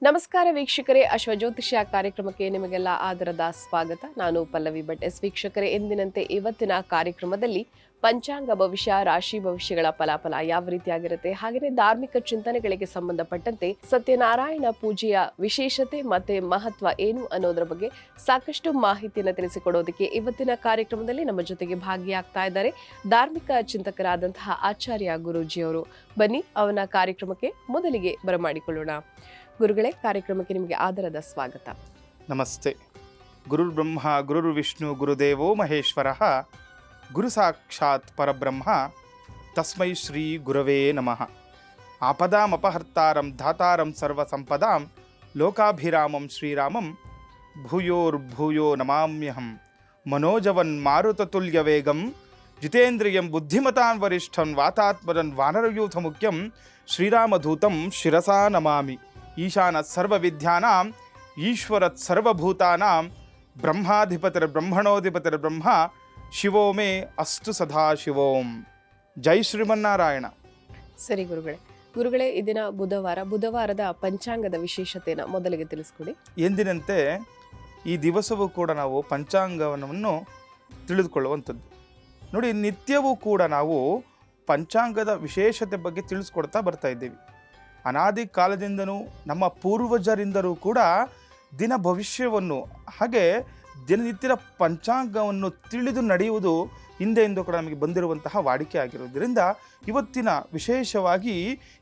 ನಮಸ್ಕಾರ ವೀಕ್ಷಕರೇ, ಅಶ್ವಜ್ಯೋತಿಷ್ಯ ಕಾರ್ಯಕ್ರಮಕ್ಕೆ ನಿಮಗೆಲ್ಲ ಆದರದ ಸ್ವಾಗತ. ನಾನು ಪಲ್ಲವಿ ಭಟ್. ವೀಕ್ಷಕರೇ, ಎಂದಿನಂತೆ ಇವತ್ತಿನ ಕಾರ್ಯಕ್ರಮದಲ್ಲಿ ಪಂಚಾಂಗ ಭವಿಷ್ಯ, ರಾಶಿ ಭವಿಷ್ಯಗಳ ಫಲಾಫಲ ಯಾವ ರೀತಿಯಾಗಿರುತ್ತೆ, ಹಾಗೆಯೇ ಧಾರ್ಮಿಕ ಚಿಂತನೆಗಳಿಗೆ ಸಂಬಂಧಪಟ್ಟಂತೆ ಸತ್ಯನಾರಾಯಣ ಪೂಜೆಯ ವಿಶೇಷತೆ ಮತ್ತೆ ಮಹತ್ವ ಏನು ಅನ್ನೋದರ ಬಗ್ಗೆ ಸಾಕಷ್ಟು ಮಾಹಿತಿಯನ್ನು ತಿಳಿಸಿಕೊಡೋದಕ್ಕೆ ಇವತ್ತಿನ ಕಾರ್ಯಕ್ರಮದಲ್ಲಿ ನಮ್ಮ ಜೊತೆಗೆ ಭಾಗಿಯಾಗ್ತಾ ಇದ್ದಾರೆ ಧಾರ್ಮಿಕ ಚಿಂತಕರಾದಂತಹ ಆಚಾರ್ಯ ಗುರೂಜಿಯವರು. ಬನ್ನಿ ಅವನ ಕಾರ್ಯಕ್ರಮಕ್ಕೆ ಮೊದಲಿಗೆ ಬರಮಾಡಿಕೊಳ್ಳೋಣ. ಗುರುಗಳೇ, ಕಾರ್ಯಕ್ರಮಕ್ಕೆ ನಿಮಗೆ ಆದರದ ಸ್ವಾಗತ. ನಮಸ್ತೆ. ಗುರುರ್ ಬ್ರಹ್ಮ ಗುರುರ್ ವಿಷ್ಣು ಗುರುದೇವೋ ಮಹೇಶ್ವರ, ಗುರು ಸಾಕ್ಷಾತ್ ಪರಬ್ರಹ್ಮ, ತಸ್ಮೈ ಶ್ರೀ ಗುರವೇ ನಮಃ. ಆಪದಾಮಪಹರ್ತಾರಂ ಧಾತಾರಂ ಸರ್ವಸಂಪದಾಂ ಲೋಕಾಭಿರಾಮಂ ಶ್ರೀರಾಮಂ ಭೂಯೋರ್ಭೂಯೋ ನಮಾಮ್ಯಹಂ. ಮನೋಜವನ್ ಮಾರುತತುಲ್ಯ ವೇಗಂ ಜಿತೇಂದ್ರಿಯಂ ಬುದ್ಧಿಮತಾನ್ ವರಿಷ್ಠಂ ವಾತಾತ್ಮಜನ್ ವಾನರಯೂಥ ಮುಖ್ಯಂ ಶ್ರೀರಾಮಧೂತಂ ಶಿರಸಾ ನಮಾಮಿ. ಈಶಾನ ಸರ್ವವಿದ್ಯಾನಾಂ ಈಶ್ವರತ್ ಸರ್ವಭೂತಾನಾಂ ಬ್ರಹ್ಮಾಧಿಪತಿರ್ ಬ್ರಹ್ಮಣೋಧಿಪತಿರ್ ಬ್ರಹ್ಮ ಶಿವೋ ಮೇ ಅಸ್ತು ಸದಾ ಶಿವೋಂ. ಜೈ ಶ್ರೀಮನ್ನಾರಾಯಣ. ಸರಿ ಗುರುಗಳೇ, ಈ ದಿನ ಬುಧವಾರದ ಪಂಚಾಂಗದ ವಿಶೇಷತೆಯನ್ನು ಮೊದಲಿಗೆ ತಿಳಿಸ್ಕೊಡಿ. ಎಂದಿನಂತೆ ಈ ದಿವಸವೂ ಕೂಡ ನಾವು ಪಂಚಾಂಗವನ್ನು ತಿಳಿದುಕೊಳ್ಳುವಂಥದ್ದು. ನೋಡಿ, ನಿತ್ಯವೂ ಕೂಡ ನಾವು ಪಂಚಾಂಗದ ವಿಶೇಷತೆ ಬಗ್ಗೆ ತಿಳಿಸ್ಕೊಡ್ತಾ ಬರ್ತಾ ಇದ್ದೀವಿ. ಅನಾದಿ ಕಾಲದಿಂದನೂ ನಮ್ಮ ಪೂರ್ವಜರಿಂದಲೂ ಕೂಡ ದಿನ ಭವಿಷ್ಯವನ್ನು ಹಾಗೆ ದಿನನಿತ್ಯದ ಪಂಚಾಂಗವನ್ನು ತಿಳಿದು ನಡೆಯುವುದು ಹಿಂದೆಯಿಂದ ಕೂಡ ನಮಗೆ ಬಂದಿರುವಂತಹ ವಾಡಿಕೆ ಆಗಿರೋದ್ರಿಂದ ಇವತ್ತಿನ ವಿಶೇಷವಾಗಿ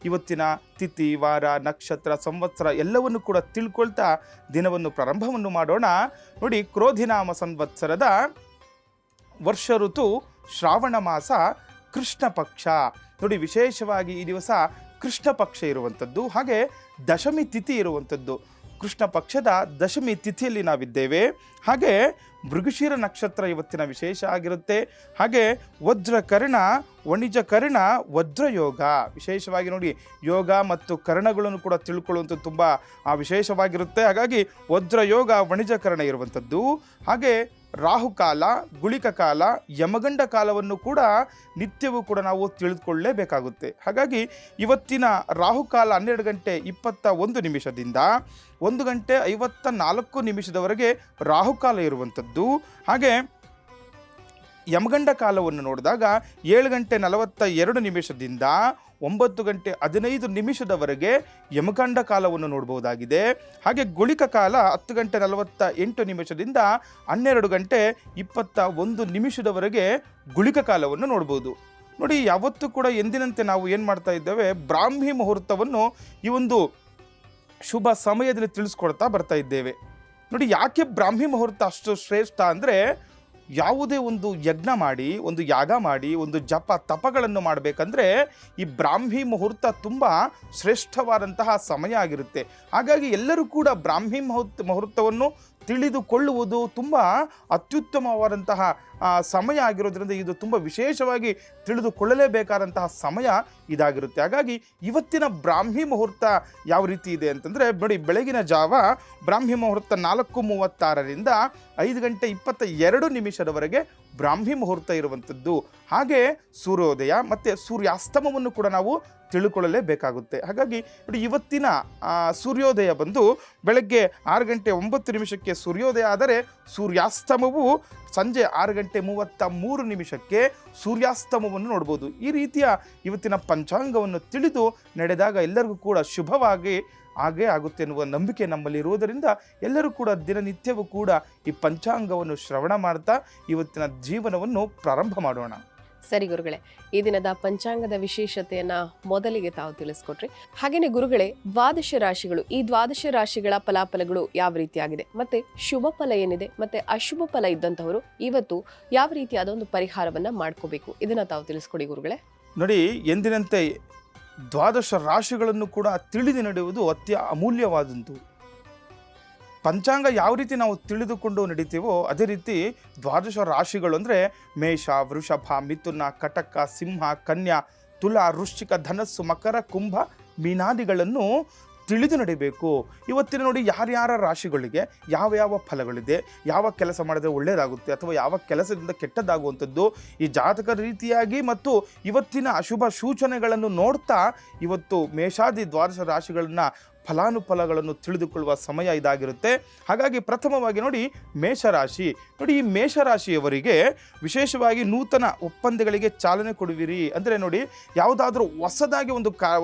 ಇವತ್ತಿನ ತಿಥಿ, ವಾರ, ನಕ್ಷತ್ರ, ಸಂವತ್ಸರ ಎಲ್ಲವನ್ನು ಕೂಡ ತಿಳ್ಕೊಳ್ತಾ ದಿನವನ್ನು ಪ್ರಾರಂಭವನ್ನು ಮಾಡೋಣ. ನೋಡಿ, ಕ್ರೋಧಿನಾಮ ಸಂವತ್ಸರದ ವರ್ಷ ಋತು ಶ್ರಾವಣ ಮಾಸ, ಕೃಷ್ಣ ಪಕ್ಷ. ನೋಡಿ, ವಿಶೇಷವಾಗಿ ಈ ದಿವಸ ಕೃಷ್ಣ ಪಕ್ಷ ಇರುವಂಥದ್ದು, ಹಾಗೆ ದಶಮಿ ತಿಥಿ ಇರುವಂಥದ್ದು. ಕೃಷ್ಣ ಪಕ್ಷದ ದಶಮಿ ತಿಥಿಯಲ್ಲಿ ನಾವಿದ್ದೇವೆ. ಹಾಗೆ ಮೃಗಶಿರ ನಕ್ಷತ್ರ ಇವತ್ತಿನ ವಿಶೇಷ ಆಗಿರುತ್ತೆ. ಹಾಗೆ ವಜ್ರಕರ್ಣ, ವಣಿಜಕರ್ಣ, ವಜ್ರಯೋಗ. ವಿಶೇಷವಾಗಿ ನೋಡಿ, ಯೋಗ ಮತ್ತು ಕರ್ಣಗಳನ್ನು ಕೂಡ ತಿಳ್ಕೊಳ್ಳುವಂಥದ್ದು ತುಂಬ ವಿಶೇಷವಾಗಿರುತ್ತೆ. ಹಾಗಾಗಿ ವಜ್ರಯೋಗ, ವಣಿಜಕರ್ಣ ಇರುವಂಥದ್ದು. ಹಾಗೆ ರಾಹುಕಾಲ, ಗುಳಿಕ ಕಾಲ, ಯಮಗಂಡ ಕಾಲವನ್ನು ಕೂಡ ನಿತ್ಯವೂ ಕೂಡ ನಾವು ತಿಳಿದುಕೊಳ್ಳಲೇಬೇಕಾಗುತ್ತೆ. ಹಾಗಾಗಿ ಇವತ್ತಿನ ರಾಹುಕಾಲ 12 ಗಂಟೆ 21 ನಿಮಿಷದಿಂದ 1 ಗಂಟೆ 54 ನಿಮಿಷದವರೆಗೆ ರಾಹುಕಾಲ ಇರುವಂಥದ್ದು. ಹಾಗೆ ಯಮಗಂಡ ಕಾಲವನ್ನು ನೋಡಿದಾಗ 7 ಗಂಟೆ 42 ನಿಮಿಷದಿಂದ 9 ಗಂಟೆ 15 ನಿಮಿಷದವರೆಗೆ ಯಮಗಂಡ ಕಾಲವನ್ನು ನೋಡ್ಬೋದಾಗಿದೆ. ಹಾಗೆ ಗುಳಿಕ ಕಾಲ 10 ಗಂಟೆ 48 ನಿಮಿಷದಿಂದ 12 ಗಂಟೆ 21 ನಿಮಿಷದವರೆಗೆ ಗುಳಿಕ ಕಾಲವನ್ನು ನೋಡ್ಬೋದು. ನೋಡಿ, ಯಾವತ್ತೂ ಕೂಡ ಎಂದಿನಂತೆ ನಾವು ಏನು ಮಾಡ್ತಾ ಇದ್ದೇವೆ, ಬ್ರಾಹ್ಮಿ ಮುಹೂರ್ತವನ್ನು ಈ ಒಂದು ಶುಭ ಸಮಯದಲ್ಲಿ ತಿಳಿಸ್ಕೊಡ್ತಾ ಬರ್ತಾ ಇದ್ದೇವೆ. ನೋಡಿ, ಯಾಕೆ ಬ್ರಾಹ್ಮಿ ಮುಹೂರ್ತ ಅಷ್ಟು ಶ್ರೇಷ್ಠ ಅಂದರೆ, ಯಾವುದೇ ಒಂದು ಯಜ್ಞ ಮಾಡಿ, ಒಂದು ಯಾಗ ಮಾಡಿ, ಒಂದು ಜಪ ತಪಗಳನ್ನು ಮಾಡಬೇಕಂದ್ರೆ ಈ ಬ್ರಾಹ್ಮಿ ಮುಹೂರ್ತ ತುಂಬ ಶ್ರೇಷ್ಠವಾದಂತಹ ಸಮಯ ಆಗಿರುತ್ತೆ. ಹಾಗಾಗಿ ಎಲ್ಲರೂ ಕೂಡ ಬ್ರಾಹ್ಮಿ ಮುಹೂರ್ತವನ್ನು ತಿಳಿದುಕೊಳ್ಳುವುದು ತುಂಬ ಅತ್ಯುತ್ತಮವಾದಂತಹ ಸಮಯ ಆಗಿರೋದ್ರಿಂದ ಇದು ತುಂಬ ವಿಶೇಷವಾಗಿ ತಿಳಿದುಕೊಳ್ಳಲೇಬೇಕಾದಂತಹ ಸಮಯ ಇದಾಗಿರುತ್ತೆ. ಹಾಗಾಗಿ ಇವತ್ತಿನ ಬ್ರಾಹ್ಮಿ ಮುಹೂರ್ತ ಯಾವ ರೀತಿ ಇದೆ ಅಂತಂದರೆ, ನೋಡಿ, ಬೆಳಗಿನ ಜಾವ ಬ್ರಾಹ್ಮಿ ಮುಹೂರ್ತ 4:36ರಿಂದ 5 ಗಂಟೆ 22 ನಿಮಿಷದವರೆಗೆ ಬ್ರಾಹ್ಮಿ ಮುಹೂರ್ತ ಇರುವಂಥದ್ದು. ಹಾಗೆ ಸೂರ್ಯೋದಯ ಮತ್ತು ಸೂರ್ಯಾಸ್ತಮವನ್ನು ಕೂಡ ನಾವು ತಿಳ್ಕೊಳ್ಳಲೇಬೇಕಾಗುತ್ತೆ. ಹಾಗಾಗಿ ನೋಡಿ, ಇವತ್ತಿನ ಸೂರ್ಯೋದಯ ಬಂದು ಬೆಳಗ್ಗೆ 6 ಗಂಟೆ 9 ನಿಮಿಷಕ್ಕೆ ಸೂರ್ಯೋದಯ ಆದರೆ ಸೂರ್ಯಾಸ್ತಮವು ಸಂಜೆ 6 ಗಂಟೆ 33 ನಿಮಿಷಕ್ಕೆ ಸೂರ್ಯಾಸ್ತಮವನ್ನು ನೋಡ್ಬೋದು. ಈ ರೀತಿಯ ಇವತ್ತಿನ ಪಂಚಾಂಗವನ್ನು ತಿಳಿದು ನಡೆದಾಗ ಎಲ್ಲರಿಗೂ ಕೂಡ ಶುಭವಾಗಿ ಹಾಗೇ ಆಗುತ್ತೆ ಎನ್ನುವ ನಂಬಿಕೆ ನಮ್ಮಲ್ಲಿ ಇರುವುದರಿಂದ ಎಲ್ಲರೂ ಕೂಡ ದಿನನಿತ್ಯವೂ ಕೂಡ ಈ ಪಂಚಾಂಗವನ್ನು ಶ್ರವಣ ಮಾಡ್ತಾ ಇವತ್ತಿನ ಜೀವನವನ್ನು ಪ್ರಾರಂಭ ಮಾಡೋಣ. ಸರಿ ಗುರುಗಳೇ, ಈ ದಿನದ ಪಂಚಾಂಗದ ವಿಶೇಷತೆಯನ್ನ ಮೊದಲಿಗೆ ತಾವು ತಿಳಿಸ್ಕೊಟ್ರಿ. ಹಾಗೇನೆ ಗುರುಗಳೇ, ದ್ವಾದಶ ರಾಶಿಗಳು, ಈ ದ್ವಾದಶ ರಾಶಿಗಳ ಫಲಾಫಲಗಳು ಯಾವ ರೀತಿಯಾಗಿದೆ, ಮತ್ತೆ ಶುಭ ಫಲ ಏನಿದೆ, ಮತ್ತೆ ಅಶುಭ ಫಲ ಇದ್ದಂಥವರು ಇವತ್ತು ಯಾವ ರೀತಿಯಾದ ಒಂದು ಪರಿಹಾರವನ್ನ ಮಾಡ್ಕೋಬೇಕು, ಇದನ್ನ ತಾವು ತಿಳಿಸ್ಕೊಡಿ ಗುರುಗಳೇ. ನೋಡಿ, ಎಂದಿನಂತೆ ದ್ವಾದಶ ರಾಶಿಗಳನ್ನು ಕೂಡ ತಿಳಿದು ನಡೆಯುವುದು ಅಮೂಲ್ಯವಾದಂತು. ಪಂಚಾಂಗ ಯಾವ ರೀತಿ ನಾವು ತಿಳಿದುಕೊಂಡು ನಡೀತೀವೋ ಅದೇ ರೀತಿ ದ್ವಾದಶ ರಾಶಿಗಳು ಅಂದರೆ ಮೇಷ, ವೃಷಭ, ಮಿಥುನ, ಕಟಕ, ಸಿಂಹ, ಕನ್ಯಾ, ತುಲಾ, ವೃಶ್ಚಿಕ, ಧನಸ್ಸು, ಮಕರ, ಕುಂಭ, ಮೀನಾದಿಗಳನ್ನು ತಿಳಿದು ನಡಿಬೇಕು. ಇವತ್ತಿನ ನೋಡಿ, ಯಾರ್ಯಾರ ರಾಶಿಗಳಿಗೆ ಯಾವ ಯಾವ ಫಲಗಳಿದೆ, ಯಾವ ಕೆಲಸ ಮಾಡಿದ್ರೆ ಒಳ್ಳೆಯದಾಗುತ್ತೆ ಅಥವಾ ಯಾವ ಕೆಲಸದಿಂದ ಕೆಟ್ಟದಾಗುವಂಥದ್ದು, ಈ ಜಾತಕ ರೀತಿಯಾಗಿ ಮತ್ತು ಇವತ್ತಿನ ಅಶುಭ ಸೂಚನೆಗಳನ್ನು ನೋಡ್ತಾ ಇವತ್ತು ಮೇಷಾದಿ ದ್ವಾದಶ ರಾಶಿಗಳನ್ನು ಫಲಾನುಫಲಗಳನ್ನು ತಿಳಿದುಕೊಳ್ಳುವ ಸಮಯ ಇದಾಗಿರುತ್ತೆ. ಹಾಗಾಗಿ ಪ್ರಥಮವಾಗಿ ನೋಡಿ ಮೇಷರಾಶಿ. ನೋಡಿ ಈ ಮೇಷರಾಶಿಯವರಿಗೆ ವಿಶೇಷವಾಗಿ ನೂತನ ಒಪ್ಪಂದಗಳಿಗೆ ಚಾಲನೆ ಕೊಡುವಿರಿ. ಅಂದರೆ ನೋಡಿ ಯಾವುದಾದ್ರೂ ಹೊಸದಾಗಿ ಒಂದು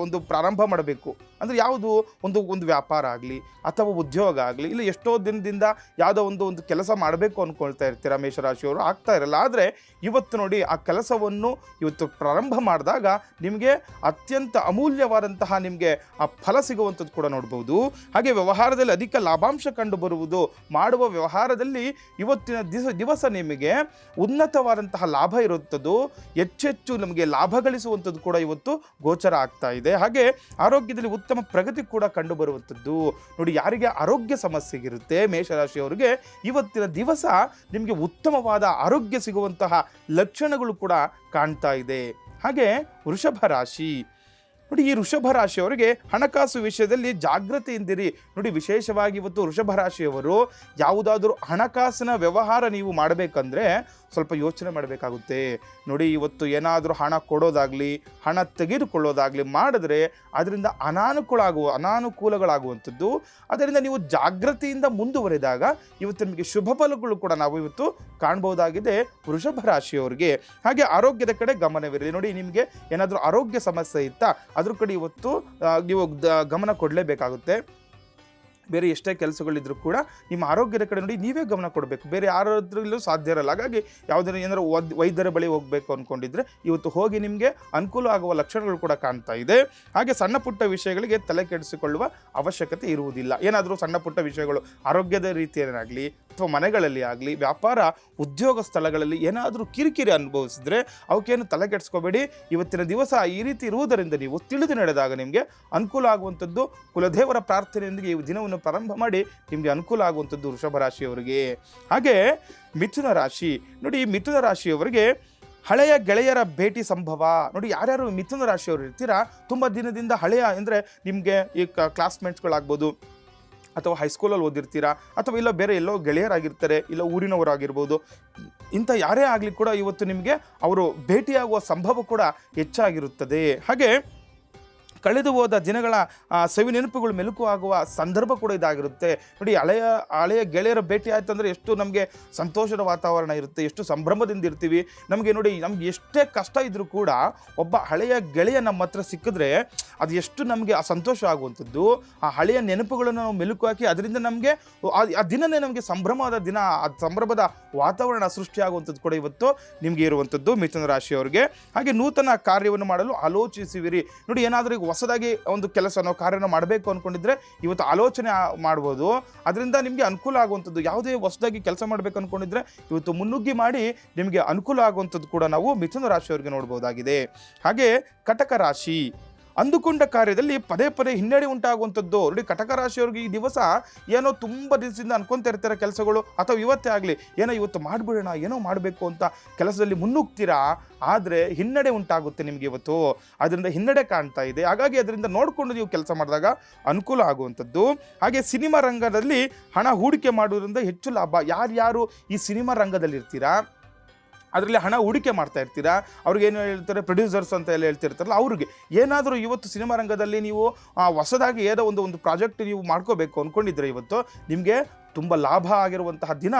ಪ್ರಾರಂಭ ಮಾಡಬೇಕು ಅಂದರೆ ಯಾವುದು ಒಂದು ವ್ಯಾಪಾರ ಆಗಲಿ ಅಥವಾ ಉದ್ಯೋಗ ಆಗಲಿ, ಇಲ್ಲ ಎಷ್ಟೋ ದಿನದಿಂದ ಯಾವುದೋ ಒಂದು ಕೆಲಸ ಮಾಡಬೇಕು ಅಂದ್ಕೊಳ್ತಾ ಇರ್ತೀರ ಮೇಷರಾಶಿಯವರು, ಆಗ್ತಾ ಇರಲ್ಲ. ಆದರೆ ಇವತ್ತು ನೋಡಿ ಆ ಕೆಲಸವನ್ನು ಇವತ್ತು ಪ್ರಾರಂಭ ಮಾಡಿದಾಗ ನಿಮಗೆ ಅತ್ಯಂತ ಅಮೂಲ್ಯವಾದಂತಹ ನಿಮಗೆ ಆ ಫಲ ಸಿಗುವಂಥದ್ದು ಕೂಡ ನೋಡ್ಬೋದು. ಹಾಗೆ ವ್ಯವಹಾರದಲ್ಲಿ ಅಧಿಕ ಲಾಭಾಂಶ ಕಂಡು ಬರುವುದು. ಮಾಡುವ ವ್ಯವಹಾರದಲ್ಲಿ ಇವತ್ತಿನ ದಿವಸ ನಿಮಗೆ ಉನ್ನತವಾದಂತಹ ಲಾಭ ಇರುತ್ತದ್ದು, ಹೆಚ್ಚೆಚ್ಚು ನಮಗೆ ಲಾಭ ಗಳಿಸುವಂಥದ್ದು ಕೂಡ ಇವತ್ತು ಗೋಚರ ಆಗ್ತಾ ಇದೆ. ಹಾಗೆ ಆರೋಗ್ಯದಲ್ಲಿ ಉತ್ತಮ ಪ್ರಗತಿ ಕೂಡ ಕಂಡು ಬರುವಂಥದ್ದು. ನೋಡಿ ಯಾರಿಗೆ ಆರೋಗ್ಯ ಸಮಸ್ಯೆ ಇರುತ್ತೆ ಮೇಷರಾಶಿಯವರಿಗೆ ಇವತ್ತಿನ ದಿವಸ ನಿಮಗೆ ಉತ್ತಮವಾದ ಆರೋಗ್ಯ ಸಿಗುವಂತಹ ಲಕ್ಷಣಗಳು ಕೂಡ ಕಾಣ್ತಾ ಇದೆ. ಹಾಗೆ ವೃಷಭ ರಾಶಿ. ನೋಡಿ ಈ ವೃಷಭ ರಾಶಿಯವರಿಗೆ ಹಣಕಾಸು ವಿಷಯದಲ್ಲಿ ಜಾಗೃತಿಯಿಂದಿರಿ. ನೋಡಿ ವಿಶೇಷವಾಗಿ ಇವತ್ತು ವೃಷಭ ರಾಶಿಯವರು ಯಾವುದಾದ್ರೂ ಹಣಕಾಸಿನ ವ್ಯವಹಾರ ನೀವು ಮಾಡಬೇಕಂದ್ರೆ ಸ್ವಲ್ಪ ಯೋಚನೆ ಮಾಡಬೇಕಾಗುತ್ತೆ. ನೋಡಿ ಇವತ್ತು ಏನಾದರೂ ಹಣ ಕೊಡೋದಾಗಲಿ ಹಣ ತೆಗೆದುಕೊಳ್ಳೋದಾಗಲಿ ಮಾಡಿದ್ರೆ ಅದರಿಂದ ಅನಾನುಕೂಲಗಳಾಗುವಂಥದ್ದು. ಅದರಿಂದ ನೀವು ಜಾಗೃತಿಯಿಂದ ಮುಂದುವರೆದಾಗ ಇವತ್ತು ನಿಮಗೆ ಶುಭ ಫಲಗಳು ಕೂಡ ನಾವು ಇವತ್ತು ಕಾಣ್ಬೋದಾಗಿದೆ ವೃಷಭ ರಾಶಿಯವರಿಗೆ. ಹಾಗೆ ಆರೋಗ್ಯದ ಕಡೆ ಗಮನವಿರಲಿ. ನೋಡಿ ನಿಮಗೆ ಏನಾದರೂ ಆರೋಗ್ಯ ಸಮಸ್ಯೆ ಇತ್ತಾ ಅದ್ರ ಕಡೆ ಇವತ್ತು ನೀವು ಗಮನ ಕೊಡಲೇಬೇಕಾಗುತ್ತೆ. ಬೇರೆ ಎಷ್ಟೇ ಕೆಲಸಗಳಿದ್ರೂ ಕೂಡ ನಿಮ್ಮ ಆರೋಗ್ಯದ ಕಡೆ ನೋಡಿ ನೀವೇ ಗಮನ ಕೊಡಬೇಕು, ಬೇರೆ ಯಾರಾದ್ರೂ ಸಾಧ್ಯ ಇರಲ್ಲ. ಹಾಗಾಗಿ ಯಾವುದನ್ನು ಏನಾದರೂ ವೈದ್ಯರ ಬಳಿ ಹೋಗಬೇಕು ಅಂದ್ಕೊಂಡಿದ್ರೆ ಇವತ್ತು ಹೋಗಿ ನಿಮಗೆ ಅನುಕೂಲ ಆಗುವ ಲಕ್ಷಣಗಳು ಕೂಡ ಕಾಣ್ತಾ ಇದೆ. ಹಾಗೆ ಸಣ್ಣ ಪುಟ್ಟ ವಿಷಯಗಳಿಗೆ ತಲೆ ಕೆಡಿಸಿಕೊಳ್ಳುವ ಅವಶ್ಯಕತೆ ಇರುವುದಿಲ್ಲ. ಏನಾದರೂ ಸಣ್ಣ ಪುಟ್ಟ ವಿಷಯಗಳು ಆರೋಗ್ಯದ ರೀತಿಯನ್ನಾಗಲಿ ಅಥವಾ ಮನೆಗಳಲ್ಲಿ ಆಗಲಿ ವ್ಯಾಪಾರ ಉದ್ಯೋಗ ಸ್ಥಳಗಳಲ್ಲಿ ಏನಾದರೂ ಕಿರಿಕಿರಿ ಅನುಭವಿಸಿದ್ರೆ ಅವಕ್ಕೇನು ತಲೆ ಕೆಡಿಸ್ಕೋಬೇಡಿ. ಇವತ್ತಿನ ದಿವಸ ಈ ರೀತಿ ಇರುವುದರಿಂದ ನೀವು ತಿಳಿದು ನಡೆದಾಗ ನಿಮಗೆ ಅನುಕೂಲ ಆಗುವಂಥದ್ದು. ಕುಲದೇವರ ಪ್ರಾರ್ಥನೆಯೊಂದಿಗೆ ಈ ದಿನವನ್ನು ಪ್ರಾರಂಭ ಮಾಡಿ ನಿಮಗೆ ಅನುಕೂಲ ಆಗುವಂಥದ್ದು ವೃಷಭ ರಾಶಿಯವರಿಗೆ. ಹಾಗೆ ಮಿಥುನ ರಾಶಿ. ನೋಡಿ ಮಿಥುನ ರಾಶಿಯವರಿಗೆ ಹಳೆಯ ಗೆಳೆಯರ ಭೇಟಿ ಸಂಭವ. ನೋಡಿ ಯಾರ್ಯಾರು ಮಿಥುನ ರಾಶಿಯವರು ಇರ್ತೀರಾ ತುಂಬ ದಿನದಿಂದ ಹಳೆಯ ಅಂದರೆ ನಿಮಗೆ ಈ ಕ್ಲಾಸ್ಮೇಟ್ಸ್ಗಳಾಗ್ಬೋದು ಅಥವಾ ಹೈಸ್ಕೂಲಲ್ಲಿ ಓದಿರ್ತೀರಾ ಅಥವಾ ಇಲ್ಲ ಬೇರೆ ಎಲ್ಲೋ ಗೆಳೆಯರಾಗಿರ್ತಾರೆ, ಇಲ್ಲ ಊರಿನವರಾಗಿರ್ಬೋದು. ಇಂಥ ಯಾರೇ ಆಗಲಿ ಕೂಡ ಇವತ್ತು ನಿಮಗೆ ಅವರು ಭೇಟಿಯಾಗುವ ಸಂಭವ ಕೂಡ ಹೆಚ್ಚಾಗಿರುತ್ತದೆ. ಹಾಗೆ ಕಳೆದು ಹೋದ ದಿನಗಳ ಸವಿ ನೆನಪುಗಳು ಮೆಲುಕು ಆಗುವ ಸಂದರ್ಭ ಕೂಡ ಇದಾಗಿರುತ್ತೆ. ನೋಡಿ ಹಳೆಯ ಗೆಳೆಯರ ಭೇಟಿ ಆಯ್ತು ಅಂದರೆ ಎಷ್ಟು ನಮಗೆ ಸಂತೋಷದ ವಾತಾವರಣ ಇರುತ್ತೆ, ಎಷ್ಟು ಸಂಭ್ರಮದಿಂದ ಇರ್ತೀವಿ. ನಮಗೆ ನೋಡಿ ನಮ್ಗೆ ಎಷ್ಟೇ ಕಷ್ಟ ಇದ್ದರೂ ಕೂಡ ಒಬ್ಬ ಹಳೆಯ ಗೆಳೆಯ ನಮ್ಮ ಹತ್ರ ಸಿಕ್ಕಿದ್ರೆ ಅದು ಎಷ್ಟು ನಮಗೆ ಆ ಸಂತೋಷ ಆಗುವಂಥದ್ದು. ಆ ಹಳೆಯ ನೆನಪುಗಳನ್ನು ನಾವು ಮೆಲುಕು ಹಾಕಿ ಅದರಿಂದ ನಮಗೆ ಆ ದಿನನೇ ನಮಗೆ ಸಂಭ್ರಮದ ದಿನ, ಆ ಸಂಭ್ರಮದ ವಾತಾವರಣ ಸೃಷ್ಟಿಯಾಗುವಂಥದ್ದು ಕೂಡ ಇವತ್ತು ನಿಮಗೆ ಇರುವಂಥದ್ದು ಮಿಥುನ ರಾಶಿಯವರಿಗೆ. ಹಾಗೆ ನೂತನ ಕಾರ್ಯವನ್ನು ಮಾಡಲು ಆಲೋಚಿಸುವಿರಿ. ನೋಡಿ ಏನಾದರೂ ಈಗ ಹೊಸದಾಗಿ ಒಂದು ಕೆಲಸನೋ ಕಾರ್ಯನೋ ಮಾಡಬೇಕು ಅಂದ್ಕೊಂಡಿದ್ರೆ ಇವತ್ತು ಆಲೋಚನೆ ಮಾಡ್ಬೋದು. ಅದರಿಂದ ನಿಮಗೆ ಅನುಕೂಲ ಆಗುವಂಥದ್ದು. ಯಾವುದೇ ಹೊಸದಾಗಿ ಕೆಲಸ ಮಾಡಬೇಕು ಅಂದ್ಕೊಂಡಿದ್ರೆ ಇವತ್ತು ಮುನ್ನುಗ್ಗಿ ಮಾಡಿ ನಿಮಗೆ ಅನುಕೂಲ ಆಗುವಂಥದ್ದು ಕೂಡ ನಾವು ಮಿಥುನ ರಾಶಿಯವರಿಗೆ ನೋಡ್ಬೋದಾಗಿದೆ. ಹಾಗೆ ಕಟಕ ರಾಶಿ. ಅಂದುಕೊಂಡ ಕಾರ್ಯದಲ್ಲಿ ಪದೇ ಪದೇ ಹಿನ್ನಡೆ ಉಂಟಾಗುವಂಥದ್ದು. ನೋಡಿ ಕಟಕ ರಾಶಿಯವ್ರಿಗೆ ಈ ದಿವಸ ಏನೋ ತುಂಬ ದಿವಸದಿಂದ ಅನ್ಕೊತಾ ಇರ್ತಾರೆ ಕೆಲಸಗಳು, ಅಥವಾ ಇವತ್ತೇ ಆಗಲಿ ಏನೋ ಇವತ್ತು ಮಾಡಿಬಿಡೋಣ ಏನೋ ಮಾಡಬೇಕು ಅಂತ ಕೆಲಸದಲ್ಲಿ ಮುನ್ನುಗ್ತೀರಾ, ಆದರೆ ಹಿನ್ನಡೆ ಉಂಟಾಗುತ್ತೆ ನಿಮಗೆ ಇವತ್ತು. ಅದರಿಂದ ಹಿನ್ನಡೆ ಕಾಣ್ತಾ ಇದೆ. ಹಾಗಾಗಿ ಅದರಿಂದ ನೋಡಿಕೊಂಡು ನೀವು ಕೆಲಸ ಮಾಡಿದಾಗ ಅನುಕೂಲ ಆಗುವಂಥದ್ದು. ಹಾಗೆ ಸಿನಿಮಾ ರಂಗದಲ್ಲಿ ಹಣ ಹೂಡಿಕೆ ಮಾಡುವುದರಿಂದ ಹೆಚ್ಚು ಲಾಭ. ಯಾರ್ಯಾರು ಈ ಸಿನಿಮಾ ರಂಗದಲ್ಲಿ ಇರ್ತೀರಾ ಅದರಲ್ಲಿ ಹಣ ಹೂಡಿಕೆ ಮಾಡ್ತಾ ಇರ್ತೀರಾ, ಅವ್ರಿಗೇನು ಹೇಳ್ತಾರೆ ಪ್ರೊಡ್ಯೂಸರ್ಸ್ ಅಂತ ಎಲ್ಲ ಹೇಳ್ತಿರ್ತಾರಲ್ಲ, ಅವ್ರಿಗೆ ಏನಾದರೂ ಇವತ್ತು ಸಿನಿಮಾ ರಂಗದಲ್ಲಿ ನೀವು ಹೊಸದಾಗಿ ಏನೋ ಒಂದು ಪ್ರಾಜೆಕ್ಟ್ ನೀವು ಮಾಡ್ಕೋಬೇಕು ಅಂದ್ಕೊಂಡಿದ್ರೆ ಇವತ್ತು ನಿಮಗೆ ತುಂಬ ಲಾಭ ಆಗಿರುವಂತಹ ದಿನ